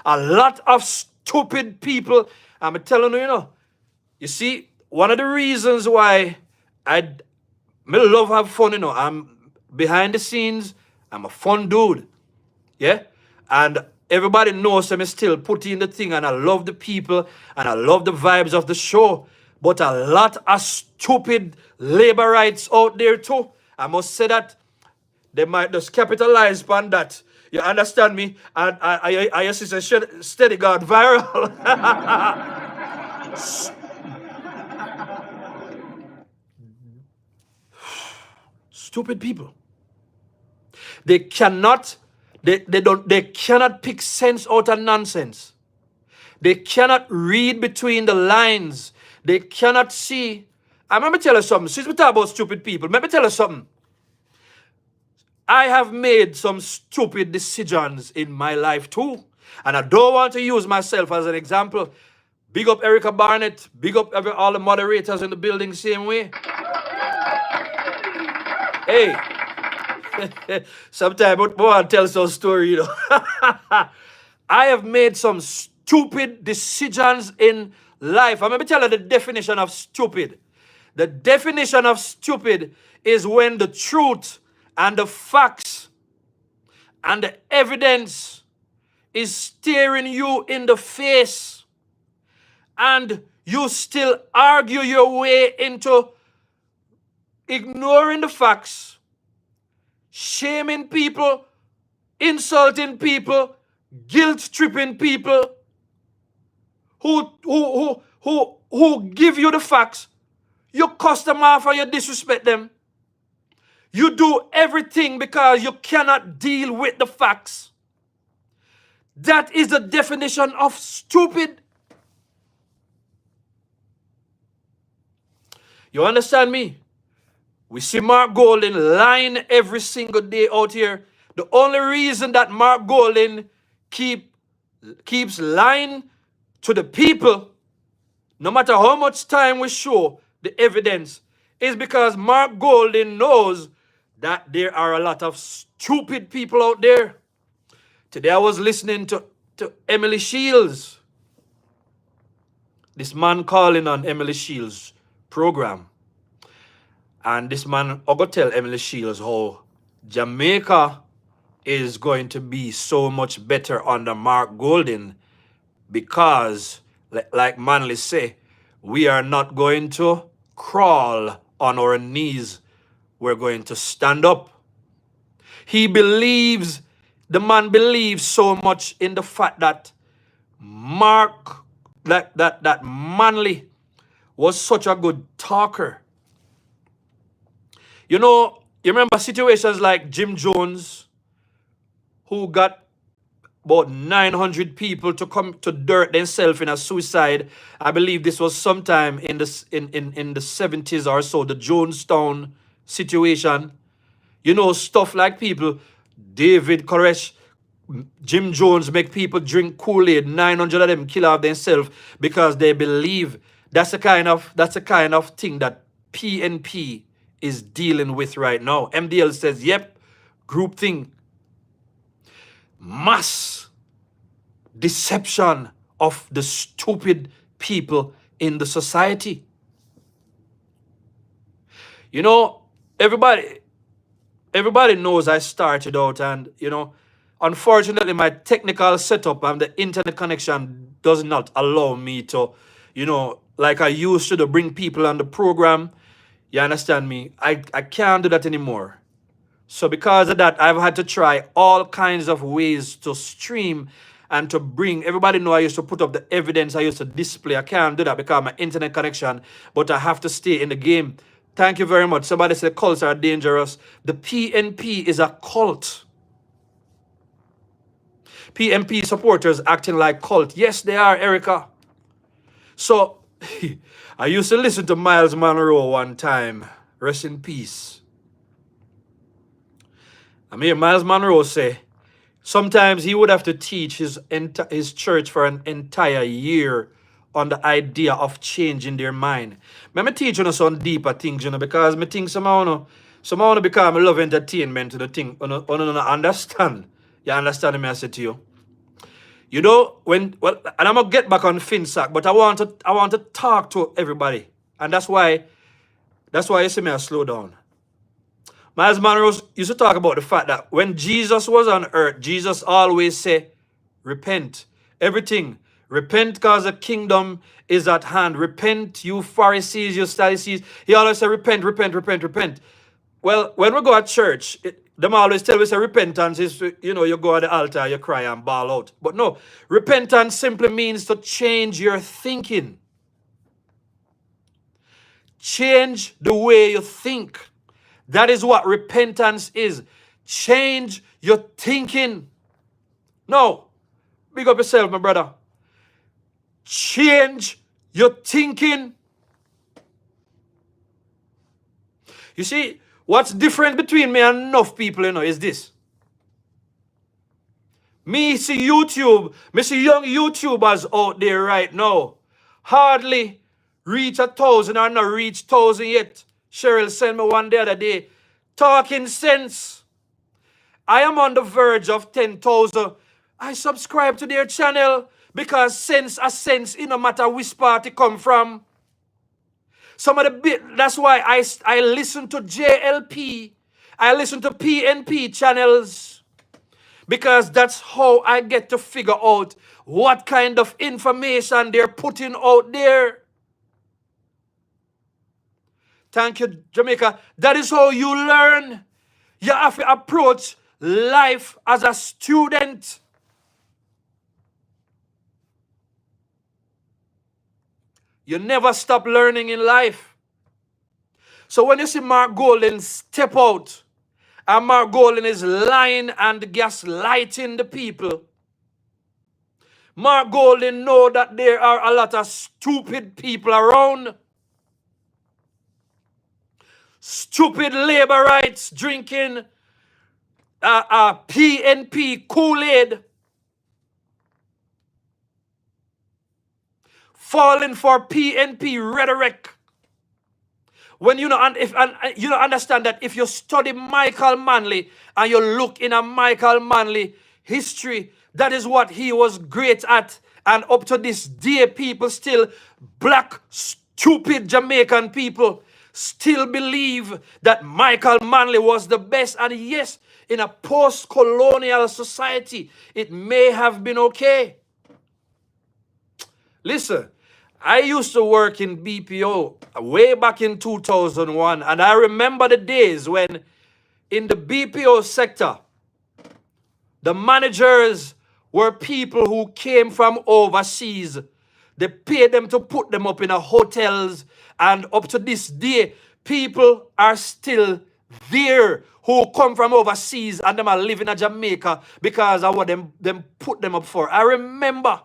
A lot of stupid people. I'm telling you, you see, one of the reasons why I love have fun, I'm behind the scenes, I'm a fun dude. Yeah? And everybody knows I'm still putting in the thing, and I love the people and I love the vibes of the show. But a lot of stupid labor rights out there too. I must say that they might just capitalize upon that. You understand me? And I see a steady got viral. Stupid people. They cannot pick sense out of nonsense. They cannot read between the lines. They cannot see. And let me tell you something. Since we talk about stupid people, let me tell you something. I have made some stupid decisions in my life too. And I don't want to use myself as an example. Big up Erica Barnett. Big up all the moderators in the building same way. Hey. Sometimes I want to tell some story, I have made some stupid decisions in life. I'm going to tell you the definition of stupid. The definition of stupid is when the truth and the facts and the evidence is staring you in the face and you still argue your way into ignoring the facts, shaming people, insulting people, guilt-tripping people who give you the facts. You cuss them off and you disrespect them. You do everything because you cannot deal with the facts. That is the definition of stupid. You understand me? We see Mark Golding lying every single day out here. The only reason that Mark Golding keeps lying to the people, no matter how much time we show the evidence, is because Mark Golding knows that there are a lot of stupid people out there. Today I was listening to Emily Shields. This man calling on Emily Shields' program. And this man, I'm going to tell Emily Shields how Jamaica is going to be so much better under Mark Golding because, like Manley say, we are not going to crawl on our knees. We're going to stand up. The man believes so much in the fact that that Manley was such a good talker. You remember situations like Jim Jones, who got about 900 people to come to dirt themselves in a suicide. I believe this was sometime in the 70s or so, the Jonestown situation. Stuff like people, David Koresh, Jim Jones make people drink Kool-Aid, 900 of them kill off themselves because they believe that's the kind of thing that PNP is dealing with right now. MDL says, yep, group thing. Mass deception of the stupid people in the society. Everybody knows I started out and, unfortunately my technical setup and the internet connection does not allow me to, like I used to bring people on the program. You understand me? I can't do that anymore. So because of that, I've had to try all kinds of ways to stream and to bring, everybody know I used to put up the evidence, I used to display. I can't do that because of my internet connection, but I have to stay in the game Thank you very much. Somebody said cults are dangerous. The PNP is a cult. PNP supporters acting like cult. Yes, they are, Erica. So, I used to listen to Miles Monroe one time. Rest in peace. I mean, Miles Monroe say, sometimes he would have to teach his church for an entire year on the idea of changing their mind. Let me teach you some deeper things, because I think somehow become love entertainment to the thing. You understand? You understand me, I say to you? You know, and I'm gonna get back on FINSAC, but I want to talk to everybody. And that's why you see me I slow down. Miles Monroe used to talk about the fact that when Jesus was on earth, Jesus always say, repent. Everything. Repent because the kingdom is at hand. Repent, you Pharisees, you Sadducees. He always say, repent, repent, repent, repent. Well, when we go at church, them always tell us repentance is, you go at the altar, you cry and bawl out. But no, repentance simply means to change your thinking. Change the way you think. That is what repentance is. Change your thinking. No, big up yourself, my brother. Change your thinking. You see, what's different between me and enough people, is this. Me see young YouTubers out there right now. Hardly reach 1,000 or not reach 1,000 yet. Cheryl sent me one the other day. Talking sense. I am on the verge of 10,000. I subscribe to their channel because sense a sense, no matter which part it come from. That's why I listen to JLP. I listen to PNP channels. Because that's how I get to figure out what kind of information they're putting out there. Thank you, Jamaica. That is how you learn. You have to approach life as a student. You never stop learning in life. So when you see Mark Golden step out, and Mark Golden is lying and gaslighting the people, Mark Golden know that there are a lot of stupid people around. Stupid labor rights drinking PNP Kool-Aid. Falling for PNP rhetoric. When you understand that if you study Michael Manley and you look in a Michael Manley history, that is what he was great at. And up to this day, people still, black, stupid Jamaican people, still believe that Michael Manley was the best. And yes, in a post-colonial society, it may have been okay. Listen, I used to work in BPO way back in 2001, and I remember the days when in the BPO sector, the managers were people who came from overseas. They paid them to put them up in hotels, and up to this day, people are still there who come from overseas and them are living in Jamaica because of what them put them up for. I remember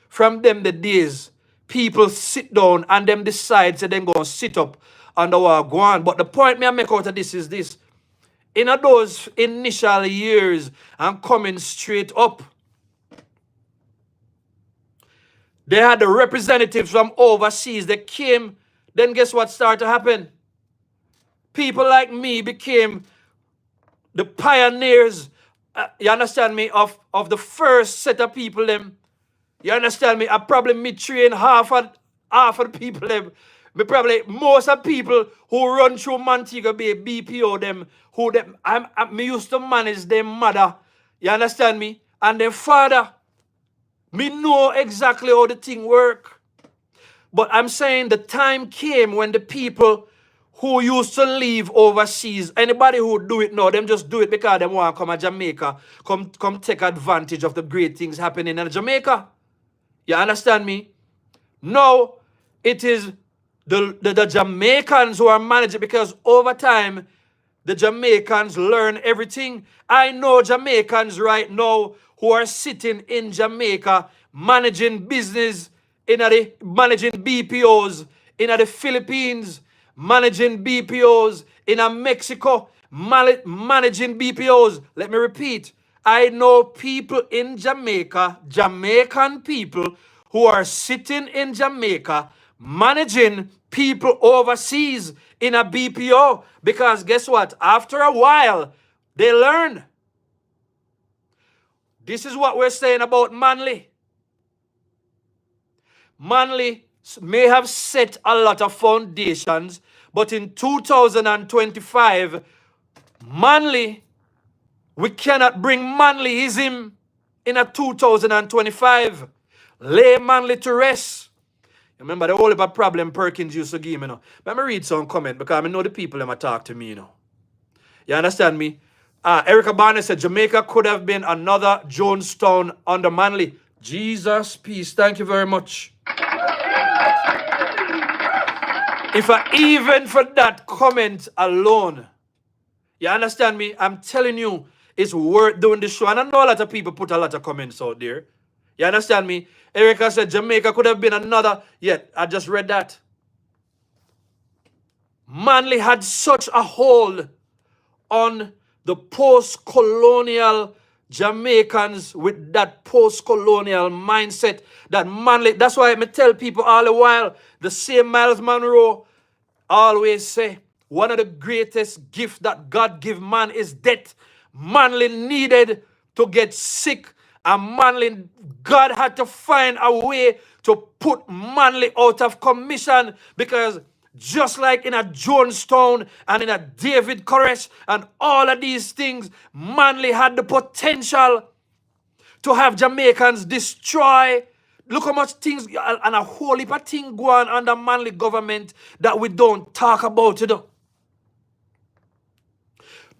from them the days, people sit down and them decide to then go and sit up on the wagwan. But the point me I make out of this is this. In those initial years, I'm coming straight up. They had the representatives from overseas. They came. Then guess what started to happen? People like me became the pioneers, you understand me, of the first set of people them. You understand me? I probably train half of the people them. Most of people who run through Montego Bay, BPO them, me used to manage their mother. You understand me? And their father. Me know exactly how the thing work. But I'm saying the time came when the people who used to live overseas, anybody who do it now, them just do it because they want to come to Jamaica, come take advantage of the great things happening in Jamaica. You understand me? Now, it is the Jamaicans who are managing, because over time, the Jamaicans learn everything. I know Jamaicans right now who are sitting in Jamaica managing business, managing BPOs in the Philippines, managing BPOs in Mexico, managing BPOs. Let me repeat. I know people in Jamaica, Jamaican people who are sitting in Jamaica managing people overseas in a BPO, because guess what? After a while, they learn. This is what we're saying about Manly. Manly may have set a lot of foundations, but in 2025, Manly, we cannot bring Manlyism in a 2025. Lay Manly to rest. Remember the whole problem Perkins used to give me, Let me read some comment because I know the people that talk to me, You understand me? Erica Barnes said Jamaica could have been another Jonestown under Manly. Jesus, peace. Thank you very much. Even for that comment alone, you understand me? I'm telling you, it's worth doing the show. And I know a lot of people put a lot of comments out there. You understand me? Erica said Jamaica could have been another. Yet, I just read that. Manly had such a hold on the post-colonial Jamaicans with that post-colonial mindset that Manly, that's why I tell people all the while, the same Miles Monroe always say, one of the greatest gifts that God give man is death. Manly needed to get sick, and Manly, God had to find a way to put Manly out of commission, because just like in a Jonestown and in a David Koresh and all of these things, Manly had the potential to have Jamaicans destroy. Look how much things and a whole heap of things go on under Manly government that we don't talk about,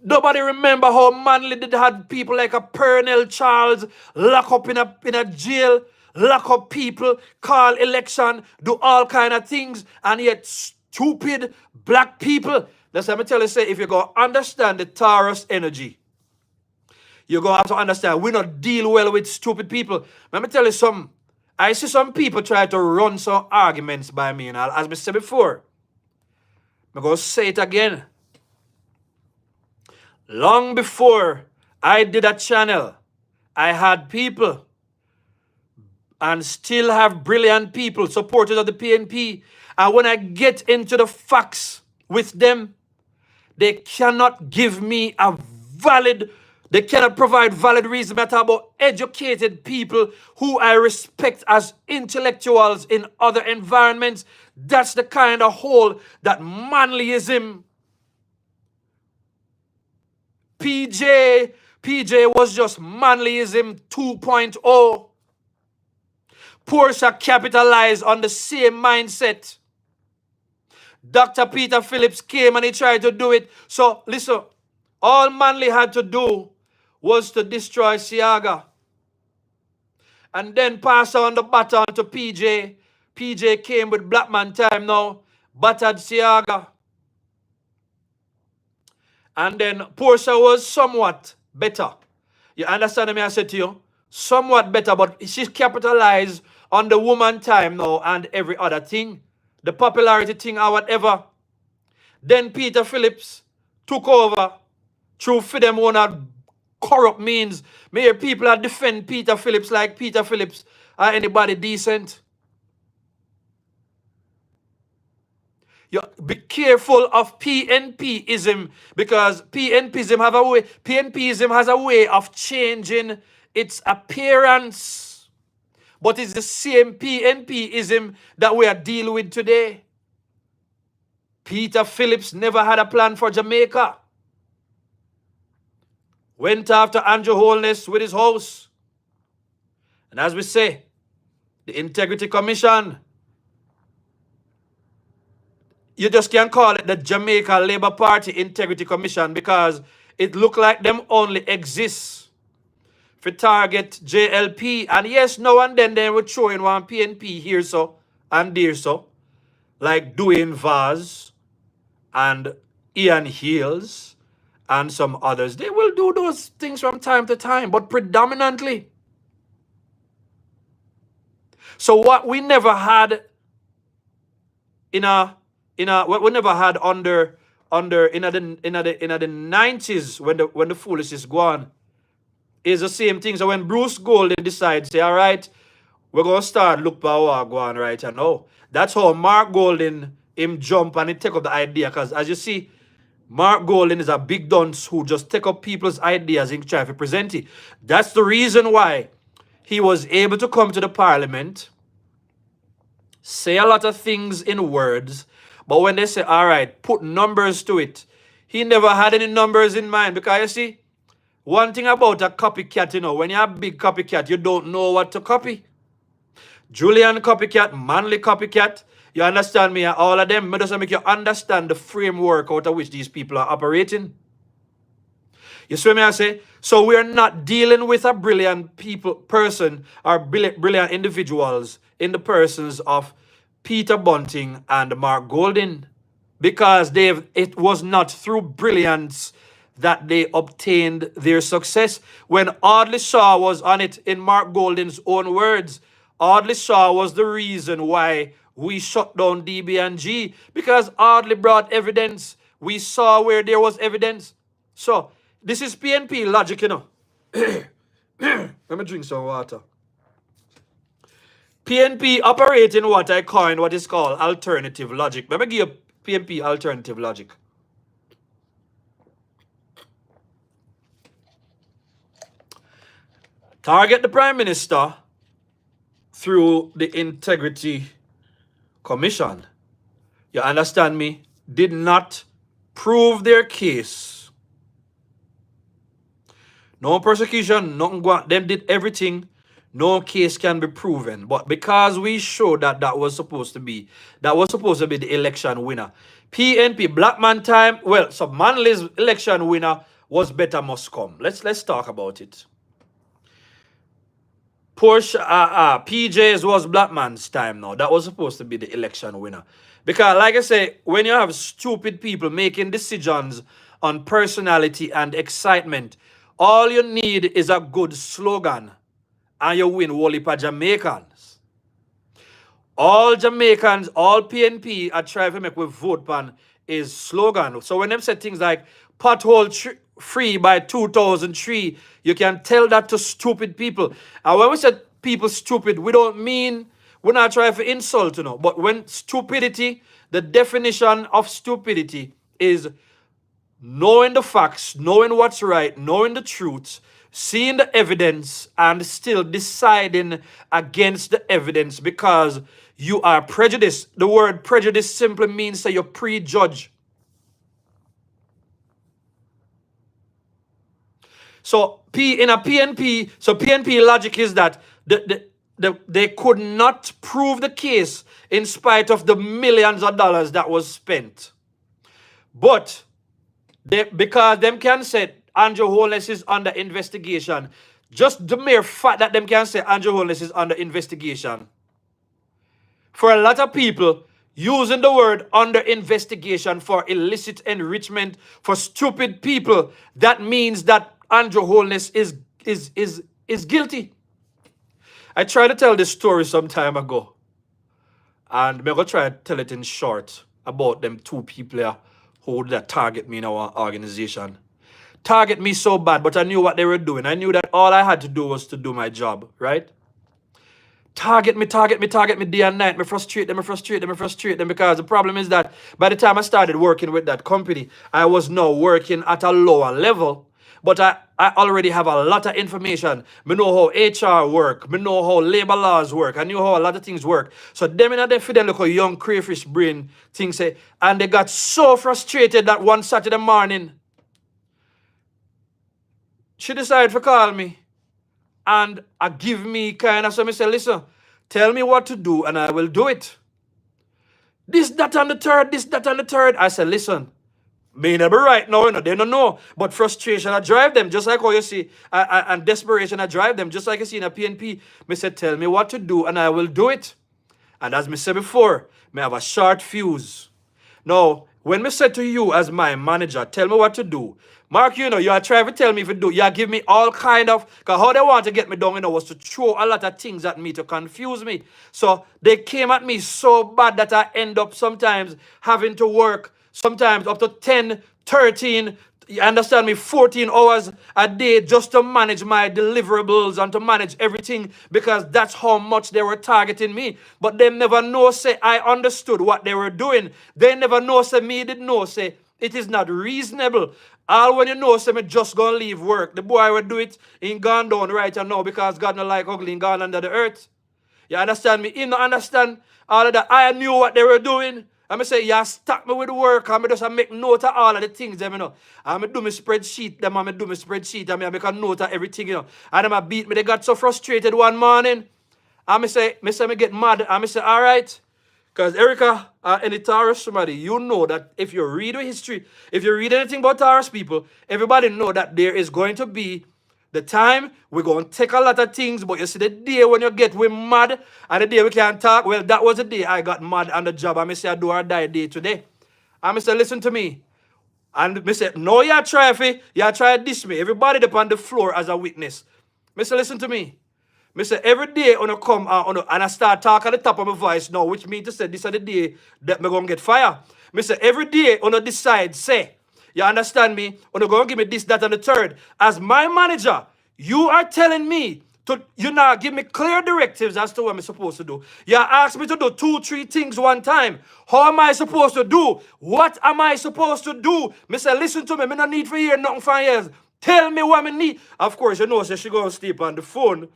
Nobody remember how Manly did have people like a Pernell Charles lock up in a jail, lock up people, call election, do all kind of things, and yet stupid black people. That's what I'm tell you, say, if you go understand the Taurus energy, you're going to have to understand we not deal well with stupid people. Let me tell you something. I see some people try to run some arguments by me, and as I said before, I'm going to say it again. Long before I did a channel, I had people, and still have brilliant people, supporters of the PNP. And when I get into the facts with them, they cannot give me they cannot provide valid reason. I talk about educated people who I respect as intellectuals in other environments. That's the kind of hole that Manlyism. PJ was just Manlyism 2.0. Portia capitalized on the same mindset. Dr. Peter Phillips came and he tried to do it. So, listen, all Manly had to do was to destroy Siaga. And then pass on the baton to PJ. PJ came with Black Man Time now, battered Siaga. And then Portia was somewhat better. You understand me? I said to you? Somewhat better, but she capitalized on the woman time now and every other thing. The popularity thing or whatever. Then Peter Phillips took over through them own corrupt means. May hear people that defend Peter Phillips like Peter Phillips are anybody decent. You be careful of PNPism, because PNPism has a way of changing its appearance. But it's the same PNPism that we are dealing with today. Peter Phillips never had a plan for Jamaica. Went after Andrew Holness with his house. And as we say, the Integrity Commission, you just can't call it the Jamaica Labour Party Integrity Commission, because it look like them only exists for target JLP. And yes, now and then they would throw in one PNP here so and there so. like Dwayne Vaz and Ian Heels and some others. They will do those things from time to time, but predominantly. So what we never had what we never had under in the 90s when the foolishness go on is the same thing. So when Bruce Golden decides, say, all right, we're gonna start look power go on right now. That's how Mark Golden him jump and he take up the idea. Because as you see, Mark Golden is a big dunce who just take up people's ideas and try to present it. That's the reason why he was able to come to the parliament, say a lot of things in words, but when they say, all right, put numbers to it, he never had any numbers in mind. Because you see, one thing about a copycat, you know, when you're a big copycat, you don't know what to copy. Julian copycat, Manly copycat, you understand me? All of them, it doesn't make you understand the framework out of which these people are operating. You see what I say? So we're not dealing with a brilliant person or brilliant individuals in the persons of Peter Bunting and Mark Golden, because it was not through brilliance that they obtained their success. When Audley Shaw was on it, in Mark Golden's own words, Audley Shaw was the reason why we shut down DB&G, because Audley brought evidence. We saw where there was evidence. So this is PNP logic, you know. Let me drink some water. PNP operate in what I coined what is called alternative logic. Let me give you PNP alternative logic. Target the Prime Minister through the Integrity Commission. You understand me? Did not prove their case. No persecution, nothing go on. Them did everything. No case can be proven. But because we showed that was supposed to be the election winner. PNP, Black Man time, well, so Manly's election winner was better must come. Let's talk about it. Porsche, PJ's was Black Man's time now. That was supposed to be the election winner. Because, like I say, when you have stupid people making decisions on personality and excitement, all you need is a good slogan, and you win whole heap of Jamaicans. All Jamaicans, all PNP are trying to make we vote pan is slogan. So when them say things like pothole free by 2003, you can tell that to stupid people. And when we say people stupid, we don't mean, we're not trying to insult, you know. But when stupidity, the definition of stupidity is knowing the facts, knowing what's right, knowing the truth, seeing the evidence, and still deciding against the evidence because you are prejudiced. The word prejudice simply means that you prejudge. So in a PNP, so PNP logic is that they could not prove the case in spite of the millions of dollars that was spent. But because them can say Andrew Holness is under investigation, just the mere fact that them can say Andrew Holness is under investigation, for a lot of people, using the word under investigation for illicit enrichment for stupid people, that means that Andrew Holness is guilty. I tried to tell this story some time ago, and I'm going to try to tell it in short about them two people here who that target me in our organization. Target me so bad, but I knew what they were doing. I knew that all I had to do was to do my job, right? Target me day and night. Me frustrate them, because the problem is that by the time I started working with that company, I was now working at a lower level. But I already have a lot of information. Me know how HR work. Me know how labor laws work. I knew how a lot of things work. So them in a feed look a young crayfish brain thing say, and they got so frustrated that one Saturday morning, she decided to call me and give me kind of, so I say, listen, tell me what to do and I will do it. This, that, and the third. I said, listen, may never right now, you know, they don't know. But frustration, I drive them, just like how you see, and desperation, I drive them, just like you see in a PNP. Me said, tell me what to do and I will do it. And as me said before, may have a short fuse. Now, when me said to you as my manager, tell me what to do. Mark, you know, you are trying to tell me if you do. You are give me all kind of, because how they want to get me down, you know, was to throw a lot of things at me to confuse me. So they came at me so bad that I end up sometimes having to work, sometimes up to 10, 13, you understand me, 14 hours a day just to manage my deliverables and to manage everything, because that's how much they were targeting me. But they never know, say, I understood what they were doing. They never know, say, me did know, say, it is not reasonable. All when you know, say, me just gonna leave work. The boy will do it in gone down right now because God not like ugly and gone under the earth. You understand me? He don't understand all of that. I knew what they were doing. I'm say, yeah, stack me with the work. I'm just make note of all of the things, them, you know. I'm do my spreadsheet, them, I'm do my spreadsheet, I make a note of everything, you know. And them beat me. They got so frustrated one morning. I'm say, me get mad. I'm say, all right. Because Erica, any Taurus somebody, you know that if you read the history, if you read anything about Taurus people, everybody know that there is going to be the time we're going to take a lot of things, but you see the day when you get we mad and the day we can't talk, well, that was the day I got mad on the job. I say I do or die day today. I say, listen to me. And I say, no, you try to diss me. Everybody up on the floor as a witness. I say, listen to me. I say, every day when I come and I start talking at the top of my voice now, which means to say this is the day that I'm going to get fired. I say, every day when I decide, say, you understand me? When you're going to give me this, that, and the third. As my manager, you are telling me to, you now give me clear directives as to what I'm supposed to do. You ask me to do 2, 3 things one time. How am I supposed to do? What am I supposed to do? Me say, listen to me. Me no need for hear nothing from years. Tell me what I need. Of course, you know, so she go sleep on the phone.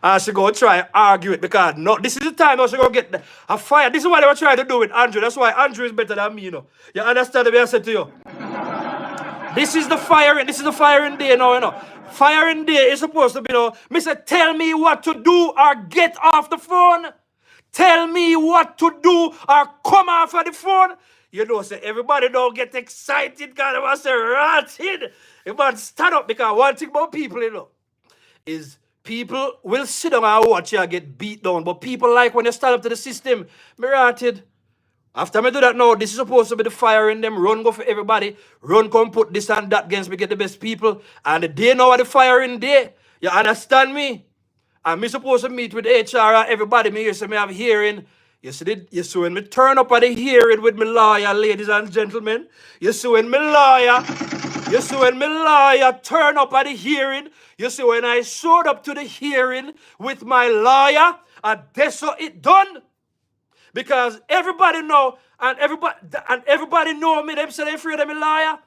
And she go try argue it because no, this is the time how she go get a fire. This is what they were trying to do with Andrew. That's why Andrew is better than me, you know. You understand what I said to you? This is the firing. This is the firing day now, you know. Firing day is supposed to be, you know. Me say, tell me what to do or get off the phone. Tell me what to do or come off of the phone. You know, say everybody don't get excited because they want to say rotted. Everybody stand up because one thing about people, you know, is people will sit down and watch you get beat down. But people like when you stand up to the system, me rotted. After me do that now, this is supposed to be the fire in them. Run go for everybody. Run come put this and that against me, get the best people. And the day now are the fire in day. You understand me? And me supposed to meet with HR and everybody. Me here, so me have hearing. You see when me turn up at the hearing with my lawyer, ladies and gentlemen. You see when my lawyer turn up at the hearing. You see when I showed up to the hearing with my lawyer, and that's how it done. Because everybody know, and everybody know me, them say they afraid of me liar.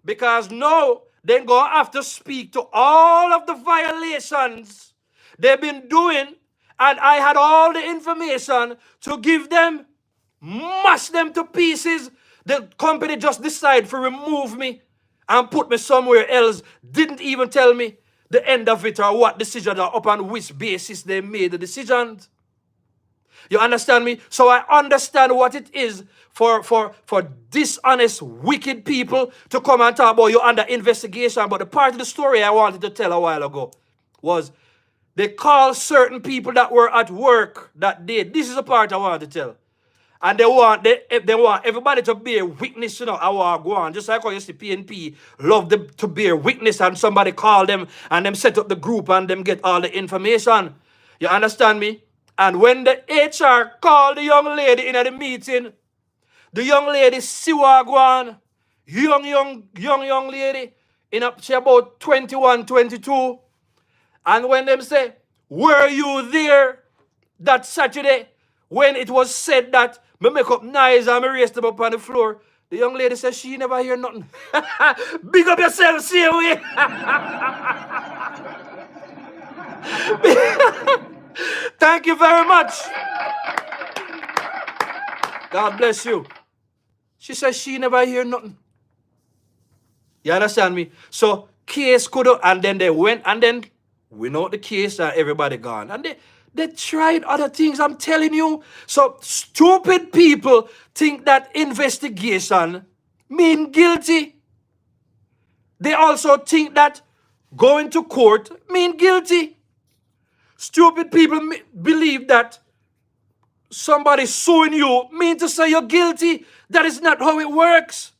Because now, they go have to speak to all of the violations they've been doing, and I had all the information to give them, mash them to pieces. The company just decided to remove me and put me somewhere else. Didn't even tell me the end of it or what decision or upon which basis they made the decisions. You understand me? So I understand what it is for dishonest, wicked people to come and talk about you under investigation. But the part of the story I wanted to tell a while ago was they called certain people that were at work that day. This is the part I wanted to tell. And they want everybody to bear witness, you know, I want to go on. Just like how you see PNP love them to bear witness and somebody call them and them set up the group and them get all the information. You understand me? And when the HR called the young lady in at the meeting, the young lady see what go on. Young lady, she about 21, 22. And when them say, were you there that Saturday when it was said that me make up noise and me raise them up on the floor? The young lady says she never hear nothing. Big up yourself, see way. Thank you very much. God bless you. She says she never hear nothing. You understand me? So case could have, and then they went, and then we know the case and everybody gone. And they tried other things, I'm telling you. So stupid people think that investigation mean guilty. They also think that going to court mean guilty. Stupid people believe that somebody suing you mean to say you're guilty. That is not how it works.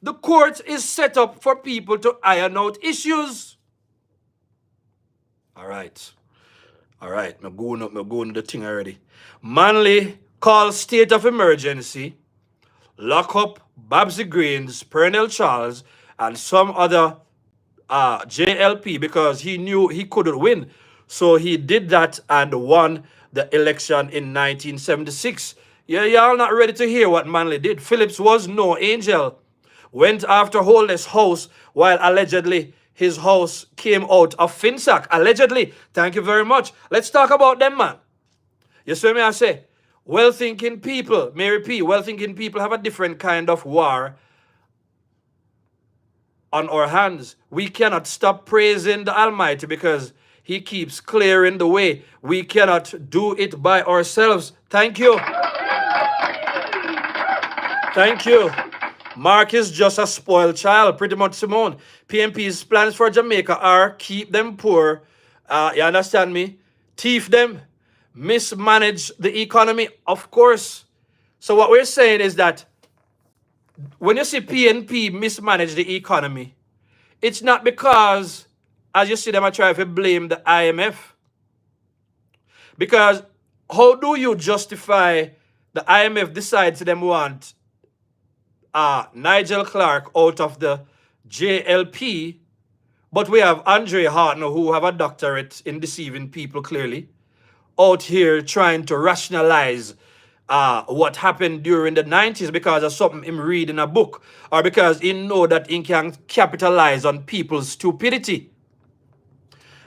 The court is set up for people to iron out issues. All right. All right. I'm going the thing already. Manley calls state of emergency, lock up Babsy Greens, Pernell Charles, and some other JLP because he knew he couldn't win. So he did that and won the election in 1976. Yeah, y'all not ready to hear what Manley did. Phillips was no angel. Went after Holness' house while allegedly his house came out of FINSAC. Allegedly. Thank you very much. Let's talk about them, man. You see me I say? Well-thinking people, Mary P., well-thinking people have a different kind of war on our hands. We cannot stop praising the Almighty because he keeps clearing the way. We cannot do it by ourselves. Thank you. Thank you. Mark is just a spoiled child, pretty much, Simone. PMP's plans for Jamaica are keep them poor. You understand me? Tief them. Mismanage the economy, of course. So what we're saying is that when you see PNP mismanage the economy, it's not because, as you see them, I try to blame the IMF. Because how do you justify the IMF decides them want Nigel Clark out of the JLP, but we have Andre Hartner, who have a doctorate in deceiving people clearly, out here trying to rationalize what happened during the 90s because of something him read in a book or because he know that he can capitalize on people's stupidity.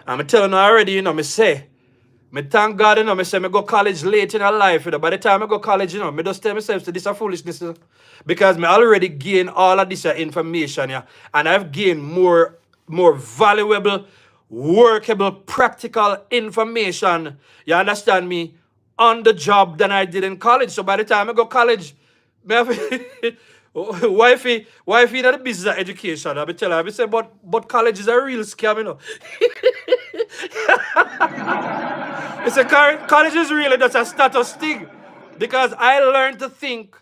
I'm telling you already, you know, me thank God, you know, me say me go college late in life, you know. By the time I go college, you know, me just tell myself this is foolishness, you know, because me already gain all of this information, yeah, and I've gained more valuable, workable, practical information, you understand me, on the job than I did in college. So by the time I go college, me have wifey in the business of education. I be tell her, I be say, but college is a real scam, you know. It's a college is really just a status thing. Because I learned to think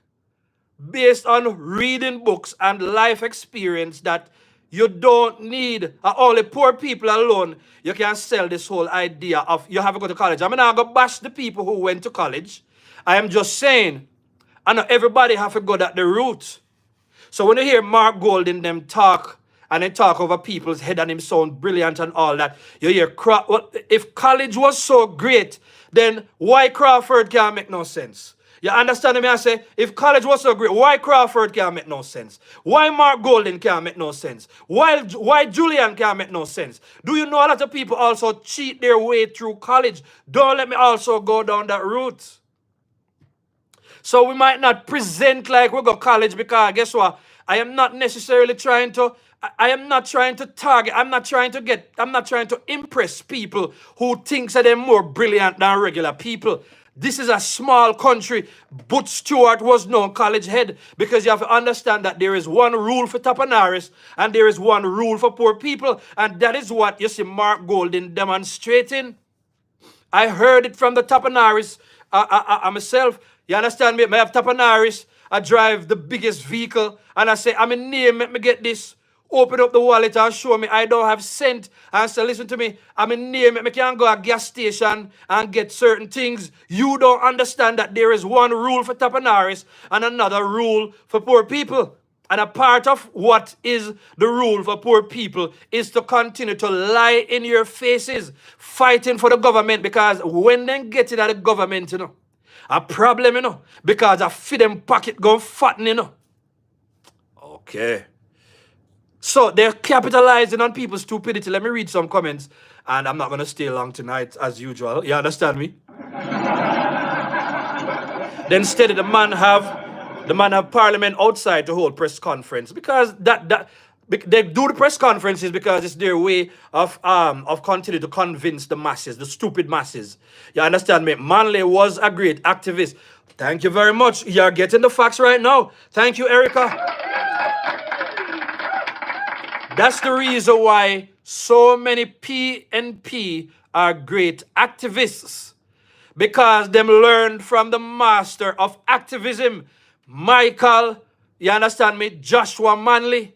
based on reading books and life experience that you don't need only poor people alone. You can sell this whole idea of you have to go to college. I'm not going to bash the people who went to college. I am just saying, I know everybody have to go at the root. So when you hear Mark Golding them talk, and they talk over people's head and him sound brilliant and all that, you hear, well, if college was so great, then why Crawford can't make no sense? You understand me? I say, if college was so great, why Crawford can't make no sense? Why Mark Golding can't make no sense? Why Julian can't make no sense? Do you know a lot of people also cheat their way through college? Don't let me also go down that route. So we might not present like we go college because guess what? I am not necessarily trying to target, I'm not trying to impress people who think that they're more brilliant than regular people. This is a small country. Butch Stewart was no college head because you have to understand that there is one rule for Tapanaris and there is one rule for poor people. And that is what you see Mark Golding demonstrating. I heard it from the Tapanaris myself. You understand me? I have Tapanaris. I drive the biggest vehicle and I say, I'm in name, let me get this. Open up the wallet and show me I don't have cent. And say, listen to me, I'm in name, I can't go to a gas station and get certain things. You don't understand that there is one rule for Tapanaris and another rule for poor people. And a part of what is the rule for poor people is to continue to lie in your faces, fighting for the government, because when they get in at the government, you know, a problem, you know, because I feed them pocket go fatten, you know. Okay. So they're capitalizing on people's stupidity. Let me read some comments, and I'm not going to stay long tonight as usual. You understand me? Then instead the man have parliament outside to hold press conference, because they do the press conferences because it's their way of continue to convince the masses, the stupid masses. You understand me? Manley was a great activist. Thank you very much. You're getting the facts right now. Thank you, Erica. That's the reason why so many PNP are great activists. because them learned from the master of activism, Michael, you understand me, Joshua Manley.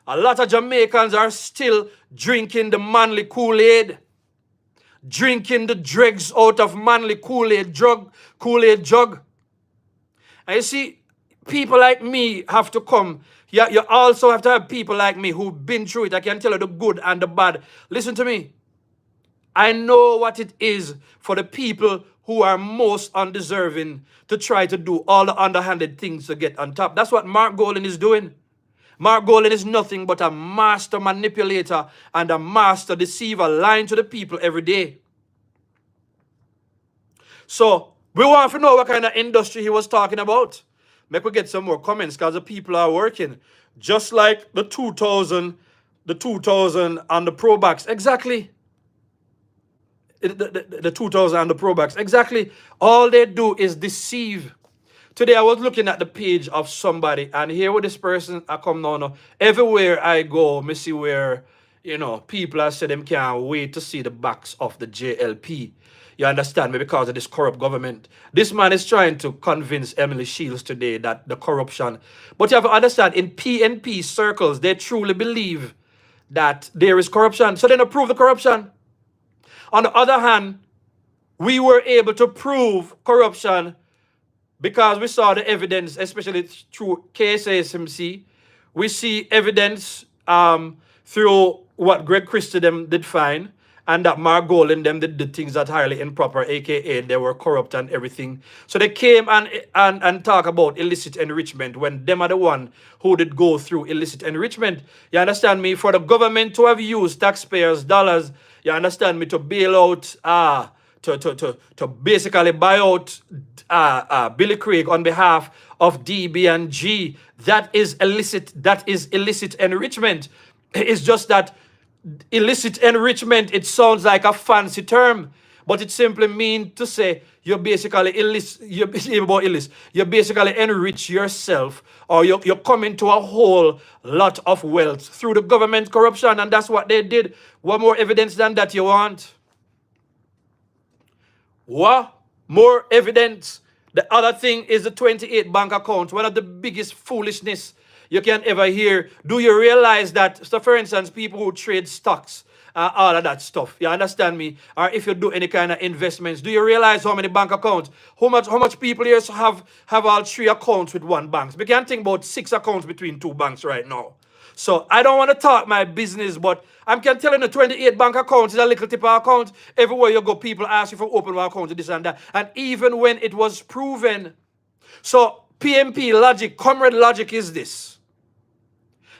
A lot of Jamaicans are still drinking the Manley Kool-Aid, drinking the dregs out of Manley Kool-Aid jug. And you see, people like me have to come. You also have to have people like me who've been through it. I can tell you the good and the bad. Listen to me. I know what it is for the people who are most undeserving to try to do all the underhanded things to get on top. That's what Mark Golden is doing. Mark Golden is nothing but a master manipulator and a master deceiver, lying to the people every day. So we want to know what kind of industry he was talking about. Make we get some more comments because the people are working. Just like the 2000 and the Pro Backs. Exactly. The 2000 and the Pro Backs. Exactly. All they do is deceive. Today I was looking at the page of somebody, and here with this person I come now. Everywhere I go, I see where, people are saying them can't wait to see the backs of the JLP. You understand me? Because of this corrupt government. This man is trying to convince Emily Shields today that the corruption. But you have to understand, in PNP circles, they truly believe that there is corruption. So they don't prove the corruption. On the other hand, we were able to prove corruption because we saw the evidence, especially through KSASMC. We see evidence through what Greg Christie them did find, and that Mark Golden them did the things that highly improper, aka they were corrupt and everything. So they came and talk about illicit enrichment when them are the one who did go through illicit enrichment. You understand me? For the government to have used taxpayers' dollars, you understand me, to bail out, to basically buy out Billy Craig on behalf of DB&G. That is illicit. That is illicit enrichment. It's just that illicit enrichment, it sounds like a fancy term, but it simply means to say you're basically you basically enrich yourself, or you're coming to a whole lot of wealth through the government corruption, and that's what they did. What more evidence than that you want? What more evidence? The other thing is the 28 bank accounts, one of the biggest foolishness you can ever hear. Do you realize that, so for instance, people who trade stocks, all of that stuff, you understand me? Or if you do any kind of investments, do you realize how many bank accounts? How much people here have all 3 accounts with one bank? We can think about 6 accounts between 2 banks right now. So I don't want to talk my business, but I can tell you the 28 bank accounts is a little tip of account. Everywhere you go, people ask you for open one account, this and that. And even when it was proven. So PMP logic, comrade logic is this.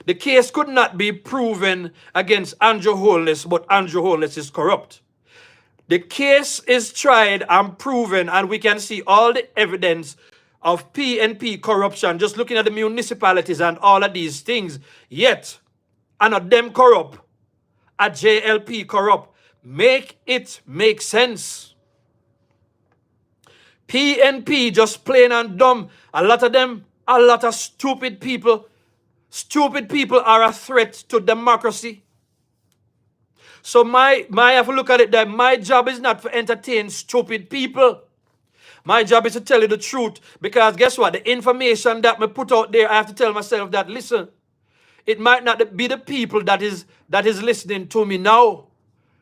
The case could not be proven against Andrew Holness, but Andrew Holness is corrupt. The case is tried and proven, and we can see all the evidence of PNP corruption, just looking at the municipalities and all of these things. Yet, and of them corrupt, a JLP corrupt. Make it make sense. PNP just plain and dumb. A lot of them, a lot of stupid people. Stupid people are a threat to democracy. So I have to look at it that my job is not to entertain stupid people. My job is to tell you the truth, because guess what? The information that I put out there, I have to tell myself that, listen, it might not be the people that is listening to me now.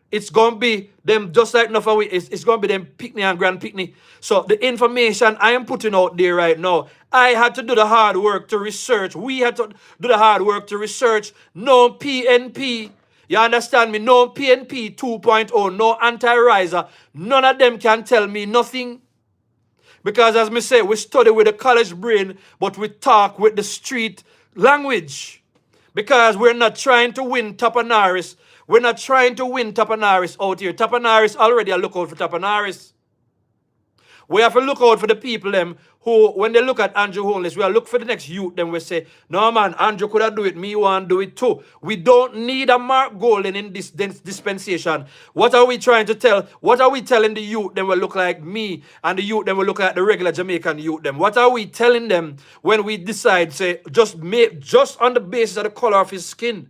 It's going to be them just like enough away. It's going to be them picnic and grand picnic. So the information I am putting out there right now, I had to do the hard work to research. We had to do the hard work to research. No PNP. You understand me? No PNP 2.0. No anti-riser. None of them can tell me nothing. Because as me say, we study with the college brain, but we talk with the street language. Because we're not trying to win Tapanaris. We're not trying to win Tapanaris out here. Tapanaris already a look out for Tapanaris. We have to look out for the people them who, when they look at Andrew Holness, we will look for the next youth, then we say, no man, Andrew could have do it, me want to do it too. We don't need a Mark Golden in this dispensation. What are we trying to tell? What are we telling the youth? Then will look like me, and the youth then will look like the regular Jamaican youth. Them. What are we telling them when we decide, say, just on the basis of the color of his skin,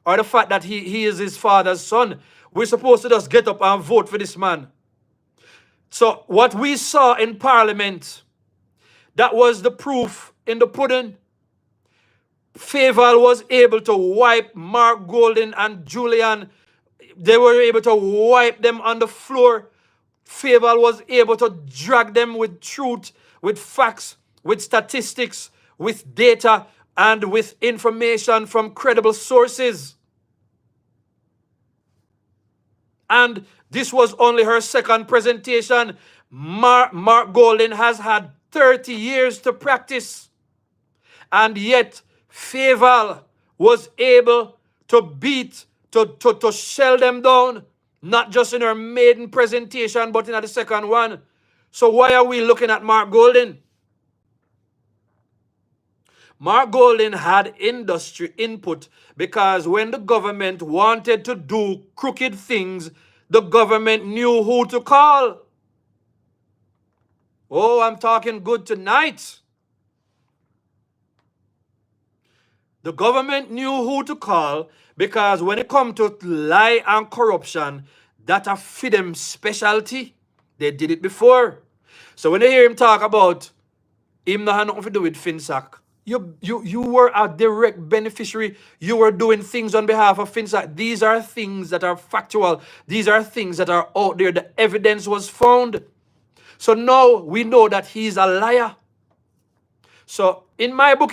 or the fact that he is his father's son? We're supposed to just get up and vote for this man. So what we saw in Parliament, that was the proof in the pudding. Faval was able to wipe Mark Golden and Julian. They were able to wipe them on the floor. Faval was able to drag them with truth, with facts, with statistics, with data, and with information from credible sources. And this was only her second presentation. Mark Golden has had 30 years to practice. And yet, Faval was able to beat, to shell them down, not just in her maiden presentation, but in the second one. So why are we looking at Mark Golden? Mark Golden had industry input because when the government wanted to do crooked things, the government knew who to call. Oh, I'm talking good tonight. The government knew who to call because when it come to lie and corruption, that a fit them specialty. They did it before. So when they hear him talk about him not have nothing to do with FINSAC, you were a direct beneficiary. You were doing things on behalf of FINSAC. These are things that are factual. These are things that are out there. The evidence was found. So now we know that he's a liar. So in my book,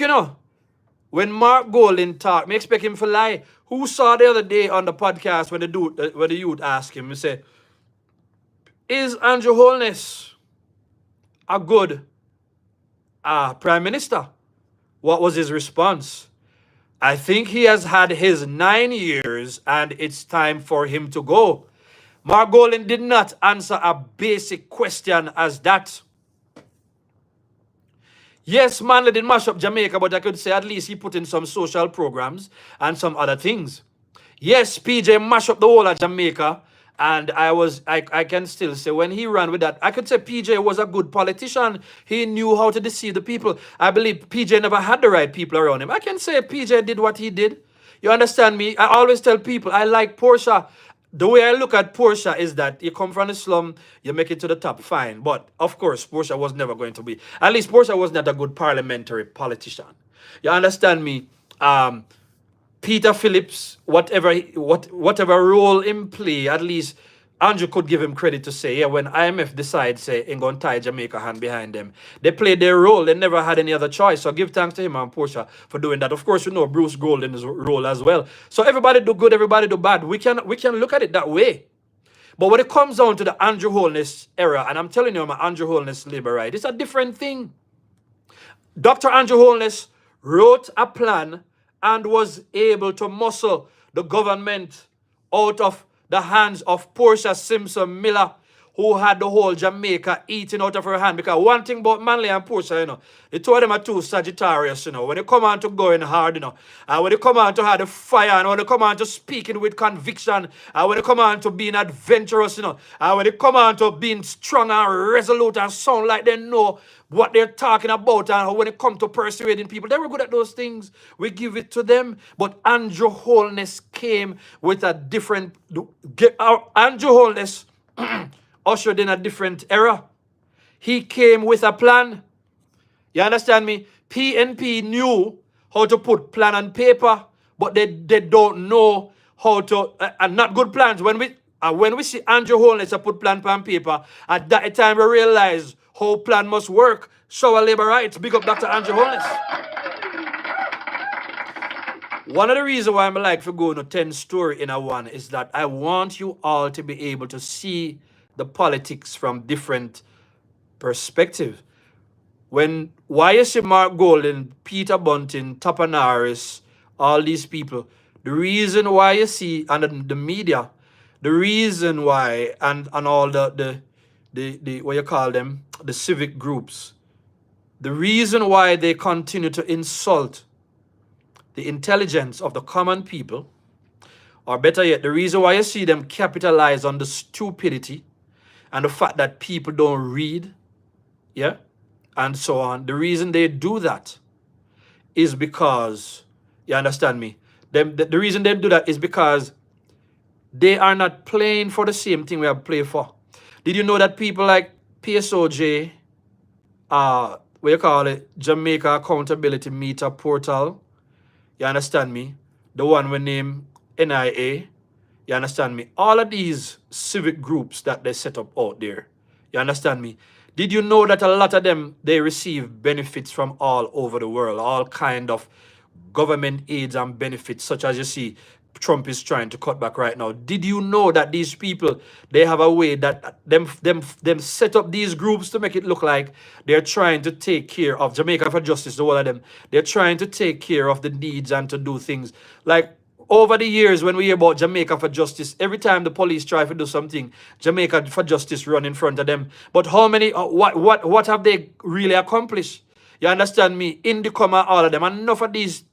when Mark Golden talk, me expect him to lie. Who saw the other day on the podcast when the youth asked him, he said, is Andrew Holness a good prime minister? What was his response? I think he has had his 9 years and it's time for him to go. Mark Golden did not answer a basic question as that. Yes, Manley did mash up Jamaica, but I could say at least he put in some social programs and some other things. Yes, PJ mashed up the whole of Jamaica, and I can still say when he ran with that, I could say PJ was a good politician. He knew how to deceive the people. I believe PJ never had the right people around him. I can say PJ did what he did. You understand me? I always tell people I like Portia. The way I look at Portia is that you come from the slum, you make it to the top, fine. But of course, Portia was never going to be. At least Portia was not a good parliamentary politician. You understand me? Peter Phillips, whatever role in play, at least Andrew could give him credit to say, yeah, when IMF decides, say, ain't gonna tie Jamaica hand behind them, they played their role. They never had any other choice. So give thanks to him and Portia for doing that. Of course, you know Bruce Golden's role as well. So everybody do good, everybody do bad. We can look at it that way. But when it comes down to the Andrew Holness era, and I'm telling you, I'm an Andrew Holness labor right, it's a different thing. Dr. Andrew Holness wrote a plan and was able to muscle the government out of the hands of Portia Simpson Miller, who had the whole Jamaica eating out of her hand. Because one thing about Manley and Portia, the two of them are two Sagittarius, when they come on to going hard, and when they come on to have the fire, and when they come on to speaking with conviction, and when they come on to being adventurous, and when they come on to being strong and resolute and sound like they know what they're talking about, and when it comes to persuading people, they were good at those things. We give it to them. But Andrew Holness came with a different... Andrew Holness ushered in a different era. He came with a plan. You understand me? PNP knew how to put plan on paper, but they don't know how to... and not good plans. When we see Andrew Holness put plan on paper, at that time we realize how plan must work. Show our labor rights. Big up Dr. Andrew Holness. One of the reasons why I like to go to 10 story in a one is that I want you all to be able to see the politics from different perspectives. Why you see Mark Golden, Peter Bunting, Tapanaris, all these people, the reason why you see and the media, the reason why and all the what you call them, the civic groups, the reason why they continue to insult the intelligence of the common people, or better yet, the reason why you see them capitalize on the stupidity and the fact that people don't read, yeah, and so on, the reason they do that is because, you understand me, the reason they do that is because they are not playing for the same thing we have played for. Did you know that people like PSOJ, what you call it, Jamaica Accountability Meter Portal, you understand me? The one we name NIA, you understand me? All of these civic groups that they set up out there, you understand me? Did you know that a lot of them, they receive benefits from all over the world, all kind of government aids and benefits, such as you see Trump is trying to cut back right now. Did you know that these people, they have a way that them set up these groups to make it look like they're trying to take care of Jamaica for Justice, the whole of them. They're trying to take care of the needs and to do things. Like over the years when we hear about Jamaica for Justice, every time the police try to do something, Jamaica for Justice run in front of them. But how many, what have they really accomplished? You understand me? Indicoma, all of them. And enough of these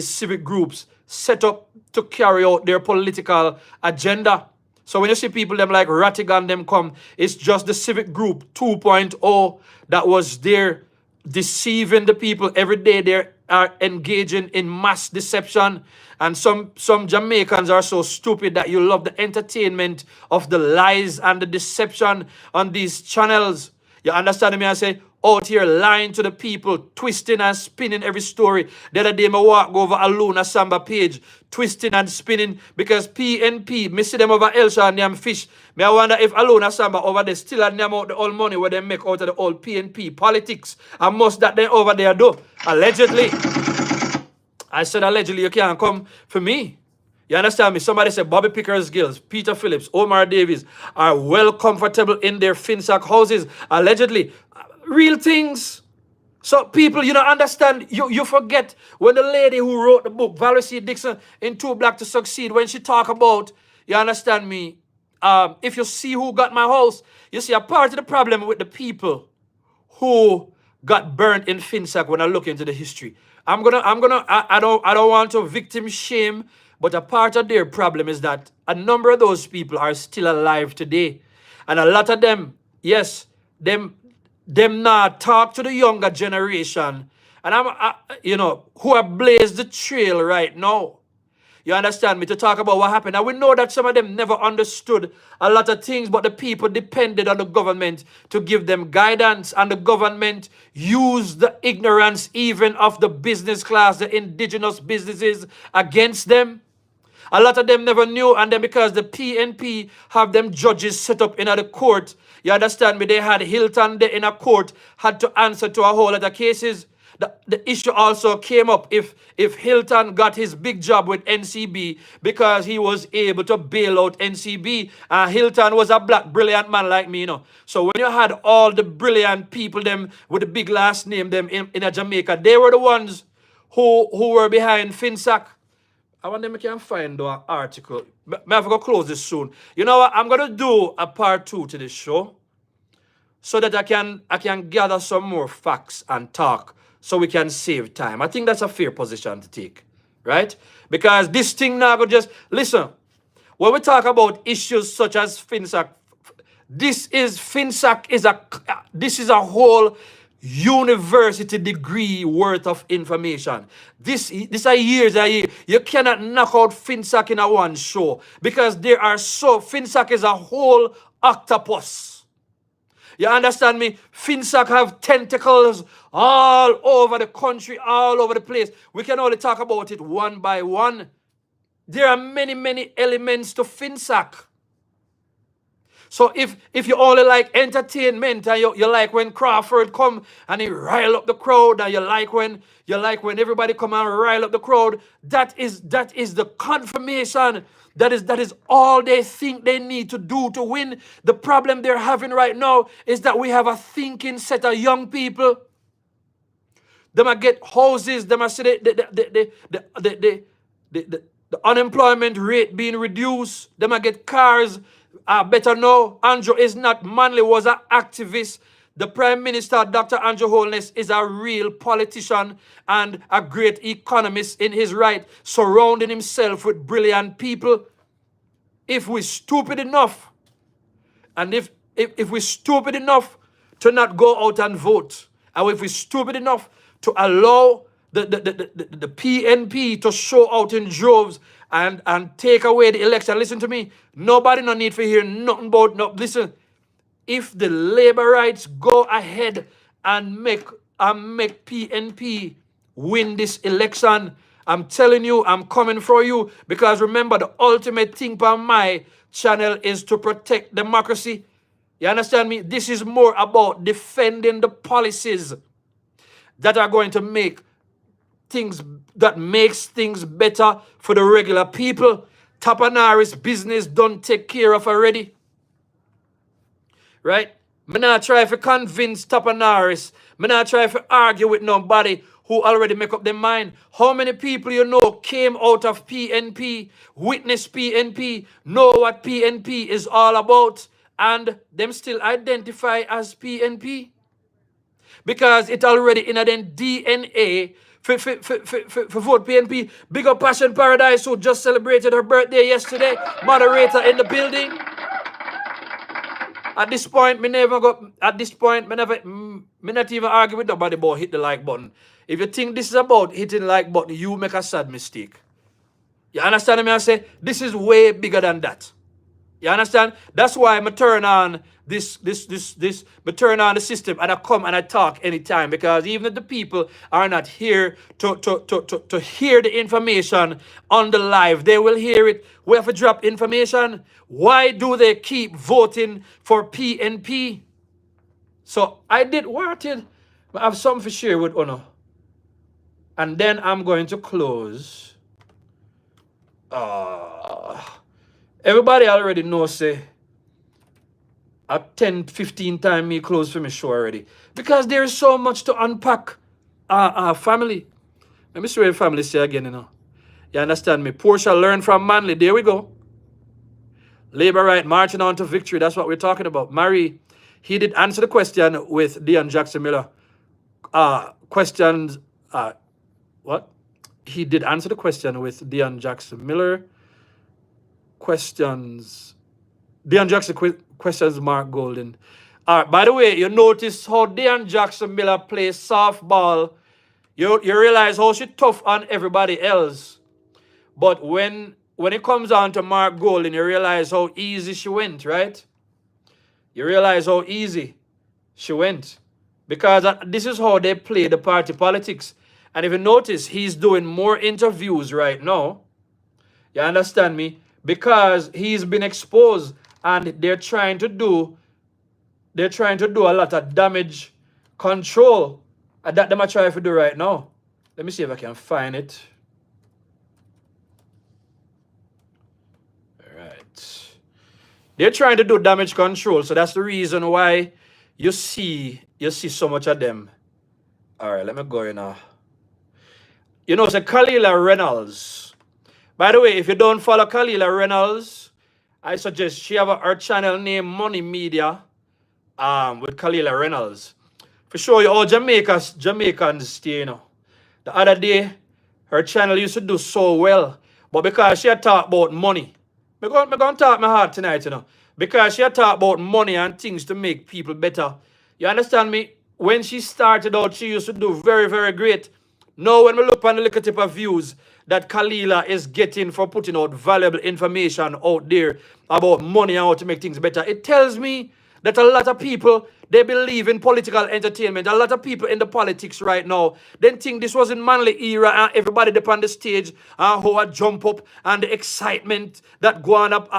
civic groups set up to carry out their political agenda. So when you see people them like Rattigan them come, it's just the civic group 2.0 that was there deceiving the people every day. They are engaging in mass deception. And some Jamaicans are so stupid that you love the entertainment of the lies and the deception on these channels. You understand me? I say, out here lying to the people, twisting and spinning every story. The other day, I walk over a Luna Samba page, twisting and spinning because PNP, me see them over Elsha and them fish. Me I wonder if Aluna Samba over there still had them out the old money where they make out of the old PNP politics. And most that they over there do. Allegedly. I said allegedly you can't come for me. You understand me? Somebody said Bobby Pickersgill, Gills, Peter Phillips, Omar Davies are well comfortable in their FINSAC houses. Allegedly. Real things. So people, you don't understand. You forget when the lady who wrote the book, Valerie C. Dixon, in Too Black to Succeed, when she talk about, you understand me, if you see who got my house, you see a part of the problem with the people who got burnt in FINSAC when I look into the history. I don't want to victim shame, but a part of their problem is that a number of those people are still alive today. And a lot of them, yes, them not talk to the younger generation. And who have blazed the trail right now. You understand me? To talk about what happened. And we know that some of them never understood a lot of things, but the people depended on the government to give them guidance. And the government used the ignorance even of the business class, the indigenous businesses against them. A lot of them never knew, and then because the PNP have them judges set up in the court, you understand me, they had Hilton there in a court, had to answer to a whole lot of cases. The issue also came up if Hilton got his big job with NCB because he was able to bail out NCB. And Hilton was a black, brilliant man like me, So when you had all the brilliant people, them with the big last name, them in a Jamaica, they were the ones who were behind FINSAC. I want them to find the article. I have to go close this soon. You know what? I'm going to do a part 2 to this show so that I can gather some more facts and talk so we can save time. I think that's a fair position to take, right? Because this thing now could just... Listen, when we talk about issues such as FINSAC, this is a whole university degree worth of information. This are years. You cannot knock out FINSAC in a one show because FINSAC is a whole octopus. You understand me? FINSAC have tentacles all over the country, all over the place. We can only talk about it one by one. There are many, many elements to FINSAC. So if you only like entertainment and you like when Crawford come and he rile up the crowd, and you like when everybody come and rile up the crowd, that is the confirmation. That is all they think they need to do to win. The problem they're having right now is that we have a thinking set of young people. They might get houses, they might see the unemployment rate being reduced, they might get cars. Better know, Andrew is not Manley, was an activist. The Prime Minister, Dr. Andrew Holness, is a real politician and a great economist in his right, surrounding himself with brilliant people. If we're stupid enough, and if we're stupid enough to not go out and vote, and if we're stupid enough to allow the PNP to show out in droves and take away the election, listen to me, nobody no need to hear nothing about, no, listen, if the labor rights go ahead and make PNP win this election, I'm telling you, I'm coming for you. Because remember, the ultimate thing for my channel is to protect democracy. You understand me? This is more about defending the policies that are going to make things, that makes things better for the regular people. Tapanaris business don't take care of already. Right? Me not try to convince Tapanaris. Me not try to argue with nobody who already make up their mind. How many people you know came out of PNP, witnessed PNP, know what PNP is all about, and them still identify as PNP? Because it already in a DNA for vote PNP. Big up Passion Paradise, who just celebrated her birthday yesterday. Moderator in the building. At this point, me not even argue with nobody about hit the like button. If you think this is about hitting the like button, you make a sad mistake. You understand me? I say this is way bigger than that. You understand? That's why I turn on me turn on the system and I come and I talk anytime, because even if the people are not here to hear the information on the live, they will hear it. We have to drop information. Why do they keep voting for PNP? So I did wanted. I have something to share with Ono. And then I'm going to close. Everybody already knows, say, at 10, 15 times me close for me show already. Because there is so much to unpack. Family. Let me show you family say again, you know. You understand me? Portia learn from Manly. There we go. Labor right marching on to victory. That's what we're talking about. Mary, he did answer the question with Dion Jackson Miller. What? He did answer the question with Dion Jackson Miller. Questions. Dion Jackson questions Mark Golden. By the way, you notice how Dion Jackson Miller plays softball. You realize how she tough on everybody else. But when it comes on to Mark Golden, you realize how easy she went, right? You realize how easy she went. Because this is how they play the party politics. And if you notice, he's doing more interviews right now. You understand me? Because he's been exposed and they're trying to do a lot of damage control. And that them are trying to do right now. Let me see if I can find it. All right. They're trying to do damage control. So that's the reason why you see so much of them. All right, let me go in now. You know, it's a Kalila Reynolds. By the way, if you don't follow Kalila Reynolds, I suggest she have her channel named Money Media with Kalila Reynolds. For sure, you all Jamaicans stay, you know. The other day, her channel used to do so well. But because she had talked about money, I'm going to talk my heart tonight, you know. Because she had talked about money and things to make people better. You understand me? When she started out, she used to do very, very great. Now, when we look on the little type of views that Kalila is getting for putting out valuable information out there about money and how to make things better, it tells me that a lot of people, they believe in political entertainment. A lot of people in the politics right now, they think this was in Manly era and everybody up on the stage who would jump up and the excitement that go on up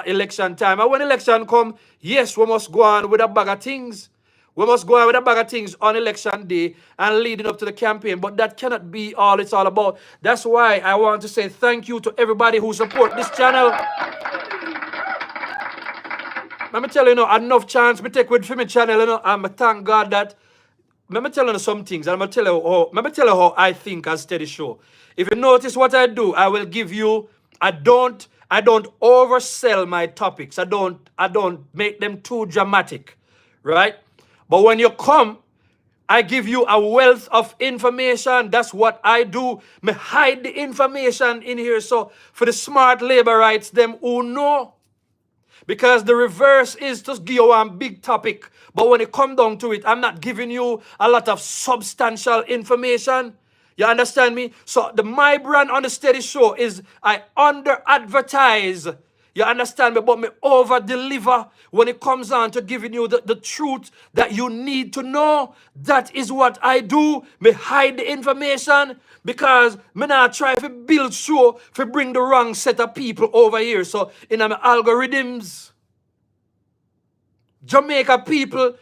election time. And when election come, yes, we must go on with a bag of things. We must go on with a bag of things on election day and leading up to the campaign. But that cannot be all it's all about. That's why I want to say thank you to everybody who support this channel. Let me tell you, enough chance me take with my channel, and I thank God that. Let me tell you some things, and let me tell you how I think as Steady Show. If you notice what I do, I will give you. I don't oversell my topics. I don't make them too dramatic, right? But when you come, I give you a wealth of information. That's what I do. Me hide the information in here. So for the smart labor rights, them who know. Because the reverse is just give you one big topic. But when it come down to it, I'm not giving you a lot of substantial information. You understand me? So my brand on the Steady Show is I under-advertise. You understand me? But me over deliver when it comes on to giving you the truth that you need to know. That is what I do. Me hide the information because me not try to build show to bring the wrong set of people over here. So in my algorithms, Jamaica people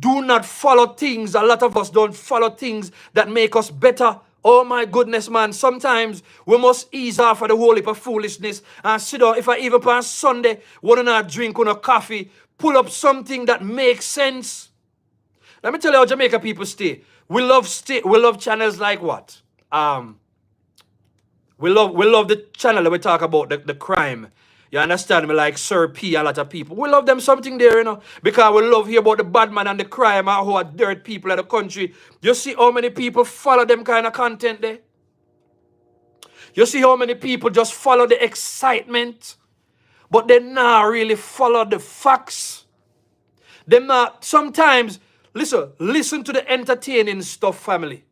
do not follow things. A lot of us don't follow things that make us better. Oh my goodness, man. Sometimes we must ease off of the whole heap of foolishness and sit down. If I even on Sunday want to not drink on a coffee, pull up something that makes sense. Let me tell you how Jamaica people stay. We love channels like what? We love the channel that we talk about the crime. You understand me? Like Sir P, a lot of people. We love them something there, you know. Because we love hear about the bad man and the crime and how dirt people in the country. You see how many people follow them kind of content there? You see how many people just follow the excitement, but they not really follow the facts. They not, sometimes, listen to the entertaining stuff, family.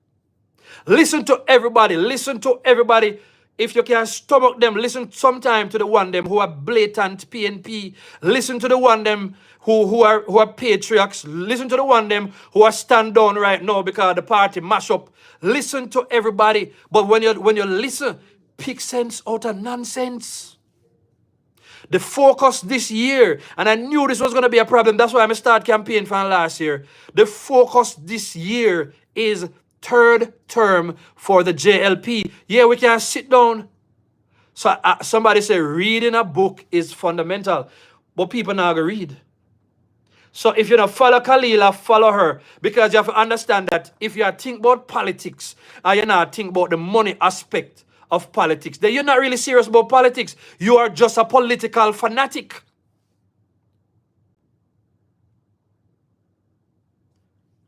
Listen to everybody. Listen to everybody. If you can stomach them, listen sometime to the one them who are blatant PNP. Listen to the one them who are patriots. Listen to the one them who are stand down right now because the party mash up. Listen to everybody. But when you listen, pick sense out of nonsense. The focus this year, and I knew this was going to be a problem. That's why I started campaign from last year. The focus this year is third term for the JLP. Yeah, we can sit down. So somebody say reading a book is fundamental, but people not gonna read. So if you don't follow Kalila, follow her, because you have to understand that if you think about politics and you not think about the money aspect of politics, then you're not really serious about politics. You are just a political fanatic.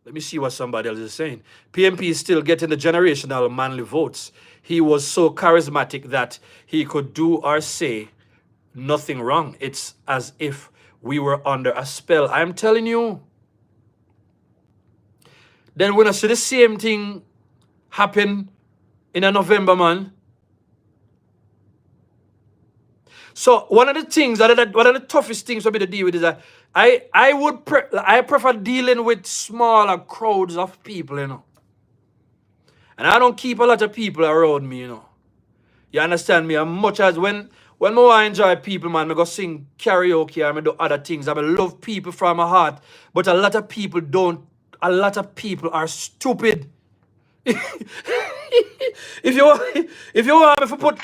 Let me see what somebody else is saying. PMP is still getting the generational manly votes. He was so charismatic that he could do or say nothing wrong. It's as if we were under a spell. I'm telling you. Then when I see the same thing happen in a November, man. So one of the things, one of the toughest things for me to deal with is that I prefer dealing with smaller crowds of people, you know. And I don't keep a lot of people around me, you know. You understand me? As much as when I enjoy people, man, I go sing karaoke and I do other things. I love people from my heart. But a lot of people don't. A lot of people are stupid. if you want me to put...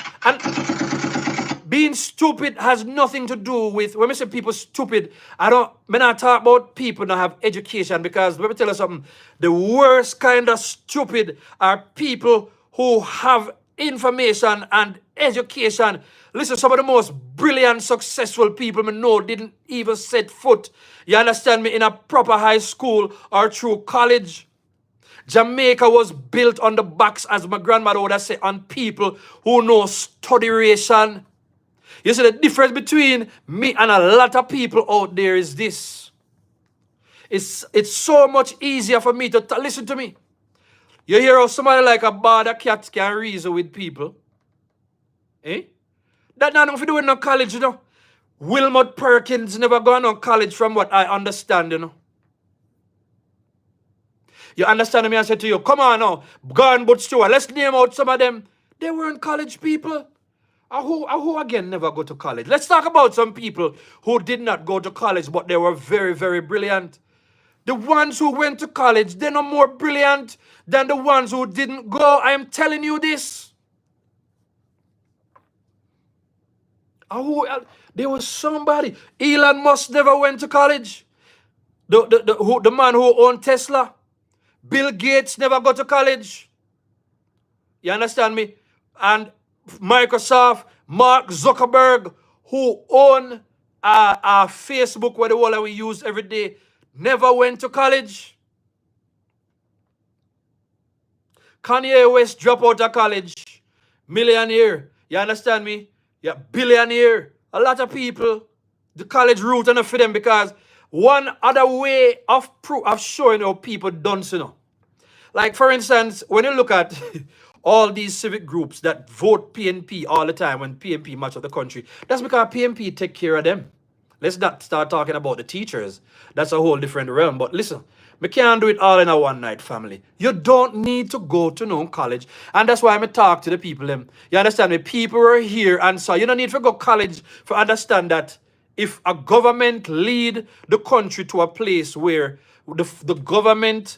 Being stupid has nothing to do with, when we say people stupid, I not talk about people that have education, because let me tell you something, the worst kind of stupid are people who have information and education. Listen, some of the most brilliant, successful people I know didn't even set foot, you understand me, in a proper high school or through college. Jamaica was built on the backs, as my grandmother would have said, on people who know studyration. You see, the difference between me and a lot of people out there is this. It's so much easier for me to listen to me. You hear how somebody like a border cat can reason with people. Eh? That not nothing to do with no college, you know. Wilmot Perkins never gone on college from what I understand, you know. You understand me? I said to you, come on now, Gone but Stewart, let's name out some of them. They weren't college people. Who again never go to college? Let's talk about some people who did not go to college, but they were very, very brilliant. The ones who went to college, they're not more brilliant than the ones who didn't go. I am telling you this. There was somebody. Elon Musk never went to college. The man who owned Tesla. Bill Gates never go to college. You understand me? And Microsoft, Mark Zuckerberg, who own Facebook, where the one that we use every day, never went to college. Kanye West dropped out of college. Millionaire. You understand me? Yeah, billionaire. A lot of people, the college route enough for them, because one other way of showing how people don't, you know. Like, for instance, when you look at all these civic groups that vote PNP all the time when PNP march up the country, that's because PNP take care of them. Let's not start talking about the teachers. That's a whole different realm. But listen, we can't do it all in a one night, family. You don't need to go to no college. And that's why I talk to the people. You understand me? People are here and so you don't need to go college to understand that if a government lead the country to a place where the government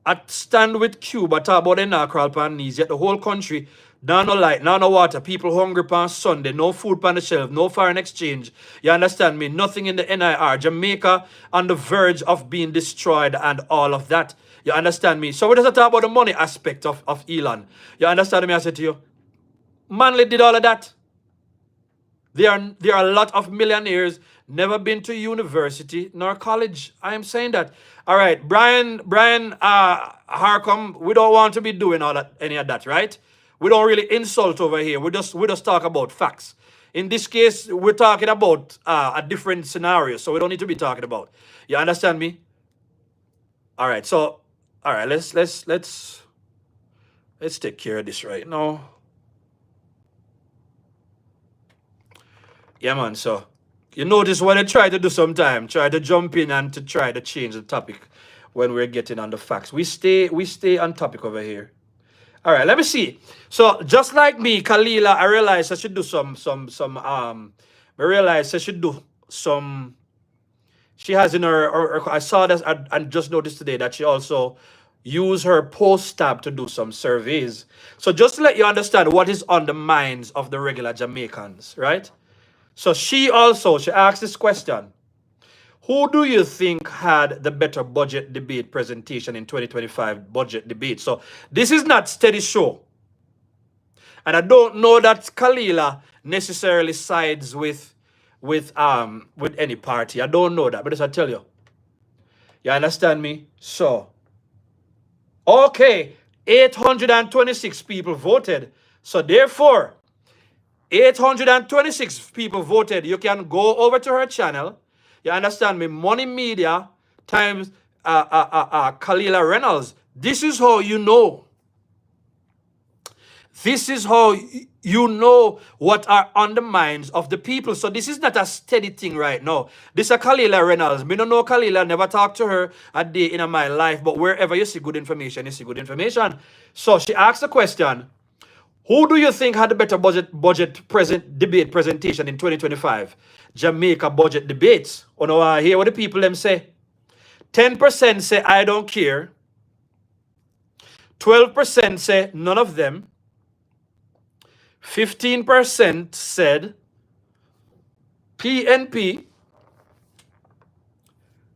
at stand with Cuba, talk about the not crawl pan knees, yet the whole country, now no light, now no water, people hungry on Sunday, no food on the shelf, no foreign exchange. You understand me? Nothing in the NIR. Jamaica on the verge of being destroyed and all of that. You understand me? So we just talk about the money aspect of Elon. You understand me? I said to you, Manley did all of that. There are a lot of millionaires never been to university nor college. I am saying that. All right, Brian Harcum, we don't want to be doing all that, any of that, right? We don't really insult over here. We just talk about facts. In this case, we're talking about a different scenario, so we don't need to be talking about. You understand me? All right, so all right, let's take care of this right now. Yeah, man, so you notice what I try to do sometimes, try to jump in and to try to change the topic when we're getting on the facts. We stay on topic over here. All right, let me see. So just like me, Kalila, I realized I should do she has in her I saw that I just noticed today that she also used her post tab to do some surveys. So just to let you understand what is on the minds of the regular Jamaicans, right? So she asked this question. Who do you think had the better budget debate presentation in 2025 budget debate? So this is not steady show. And I don't know that Kalila necessarily sides with any party. I don't know that, but as I tell you. You understand me? So, okay, 826 people voted. So therefore, 826 people voted. You can go over to her channel. You understand me? Money Media times Kalila Reynolds. This is how you know. This is how you know what are on the minds of the people. So this is not a steady thing right now. This is a Kalila Reynolds. Me don't know Kalila, never talked to her a day in my life. But wherever you see good information, you see good information. So she asked the question, who do you think had the better debate presentation in 2025? Jamaica budget debates. You know, I hear what the people them say. 10% say I don't care. 12% say none of them. 15% said PNP.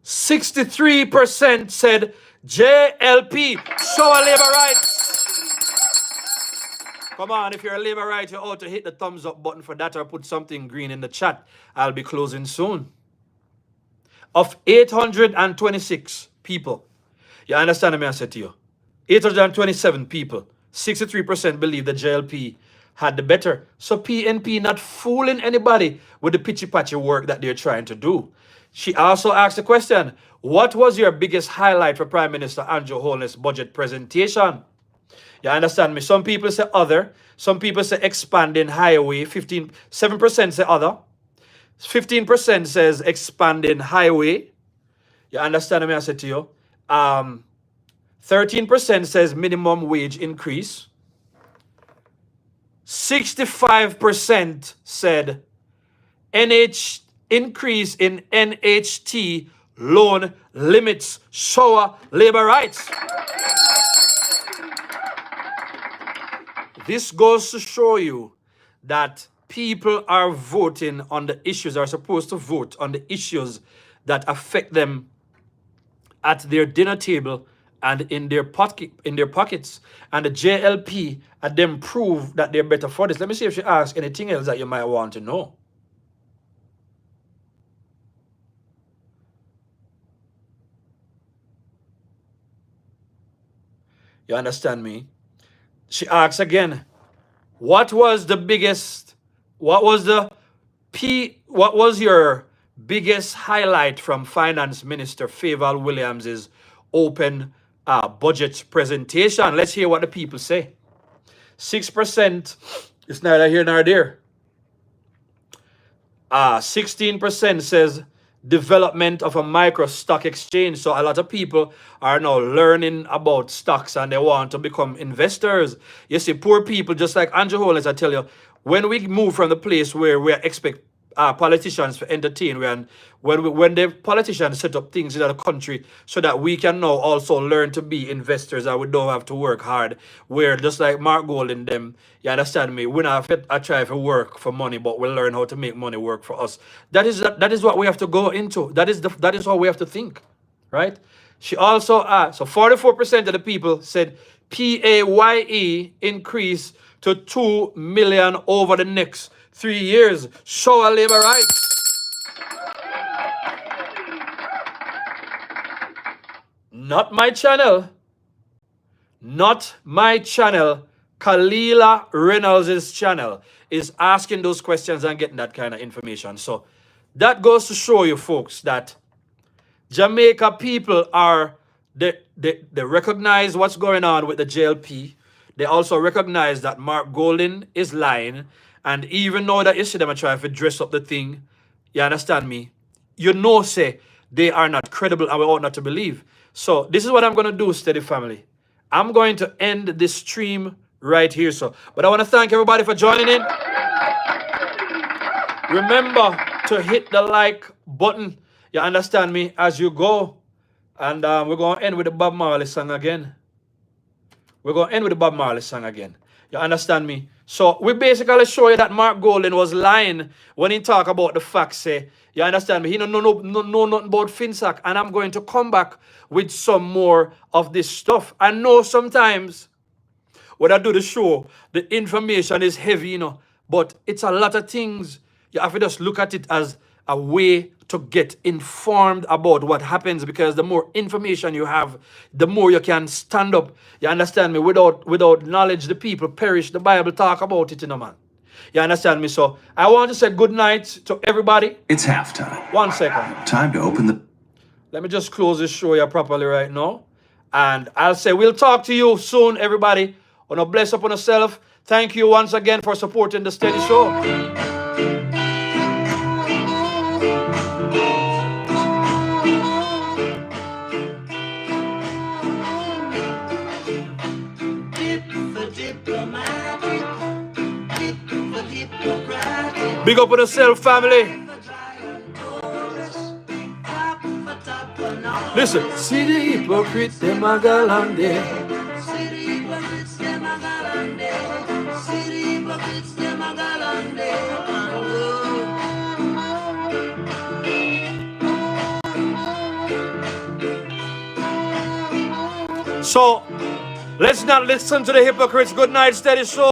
63% said JLP. Show our labor rights. Come on, if you're a labor right, you ought to hit the thumbs up button for that or put something green in the chat. I'll be closing soon. Of 826 people, you understand what I said to you? 827 people, 63% believe the JLP had the better. So PNP not fooling anybody with the pitchy-patchy work that they're trying to do. She also asked the question, what was your biggest highlight for Prime Minister Andrew Holness' budget presentation? You understand me? Some people say other. Some people say expanding highway. 7% say other. 15% says expanding highway. You understand me? I said to you. 13% says minimum wage increase. 65% said increase in NHT loan limits. Show labor rights. This goes to show you that people are voting on the issues, are supposed to vote on the issues that affect them at their dinner table and in their pockets. And the JLP and them prove that they're better for this. Let me see if she asks anything else that you might want to know. You understand me? She asks again, what was your biggest highlight from Finance Minister Favour Williams's open budget presentation? Let's hear what the people say. 6% is neither here nor there. 16% says development of a micro stock exchange. So a lot of people are now learning about stocks and they want to become investors. You see, poor people, just like Andrew Holness, I tell you, when we move from the place where we expect politicians to entertain, when the politicians set up things in the country so that we can now also learn to be investors and we don't have to work hard, where just like Mark Golding them, you understand me, we not have to try to work for money, but we learn how to make money work for us. That is what we have to go into. That is how we have to think, right? She also so 44% of the people said PAYE increase to 2 million over the next 3 years. Show our labor rights. Not my channel. Not my channel. Kalila Reynolds' channel is asking those questions and getting that kind of information. So that goes to show you folks that Jamaica people are, they recognize what's going on with the JLP. They also recognize that Mark Golding is lying. And even though that you see them are trying to dress up the thing, you understand me? You know, say, they are not credible and we ought not to believe. So this is what I'm going to do, steady family. I'm going to end this stream right here. But I want to thank everybody for joining in. Remember to hit the like button. You understand me? As you go. And we're going to end with the Bob Marley song again. We're going to end with the Bob Marley song again. You understand me? So we basically show you that Mark Golding was lying when he talk about the facts. Say, you understand me? He don't know nothing about FINSAC. And I'm going to come back with some more of this stuff. I know sometimes when I do the show, the information is heavy, you know. But it's a lot of things. You have to just look at it as a way to get informed about what happens, because the more information you have, the more you can stand up. You understand me? Without knowledge, the people perish. The Bible talk about it, you know, man. You understand me? So I want to say good night to everybody. It's halftime. 1 second. Time to open the... Let me just close this show here properly right now. And I'll say we'll talk to you soon, everybody. On a bless upon yourself. Thank you once again for supporting the steady show. Big up on yourself, family. Listen. See the hypocrites, them a galande. See the hypocrites, them a galande. See the hypocrites, them a galande. So, let's not listen to the hypocrites. Good night, steady show.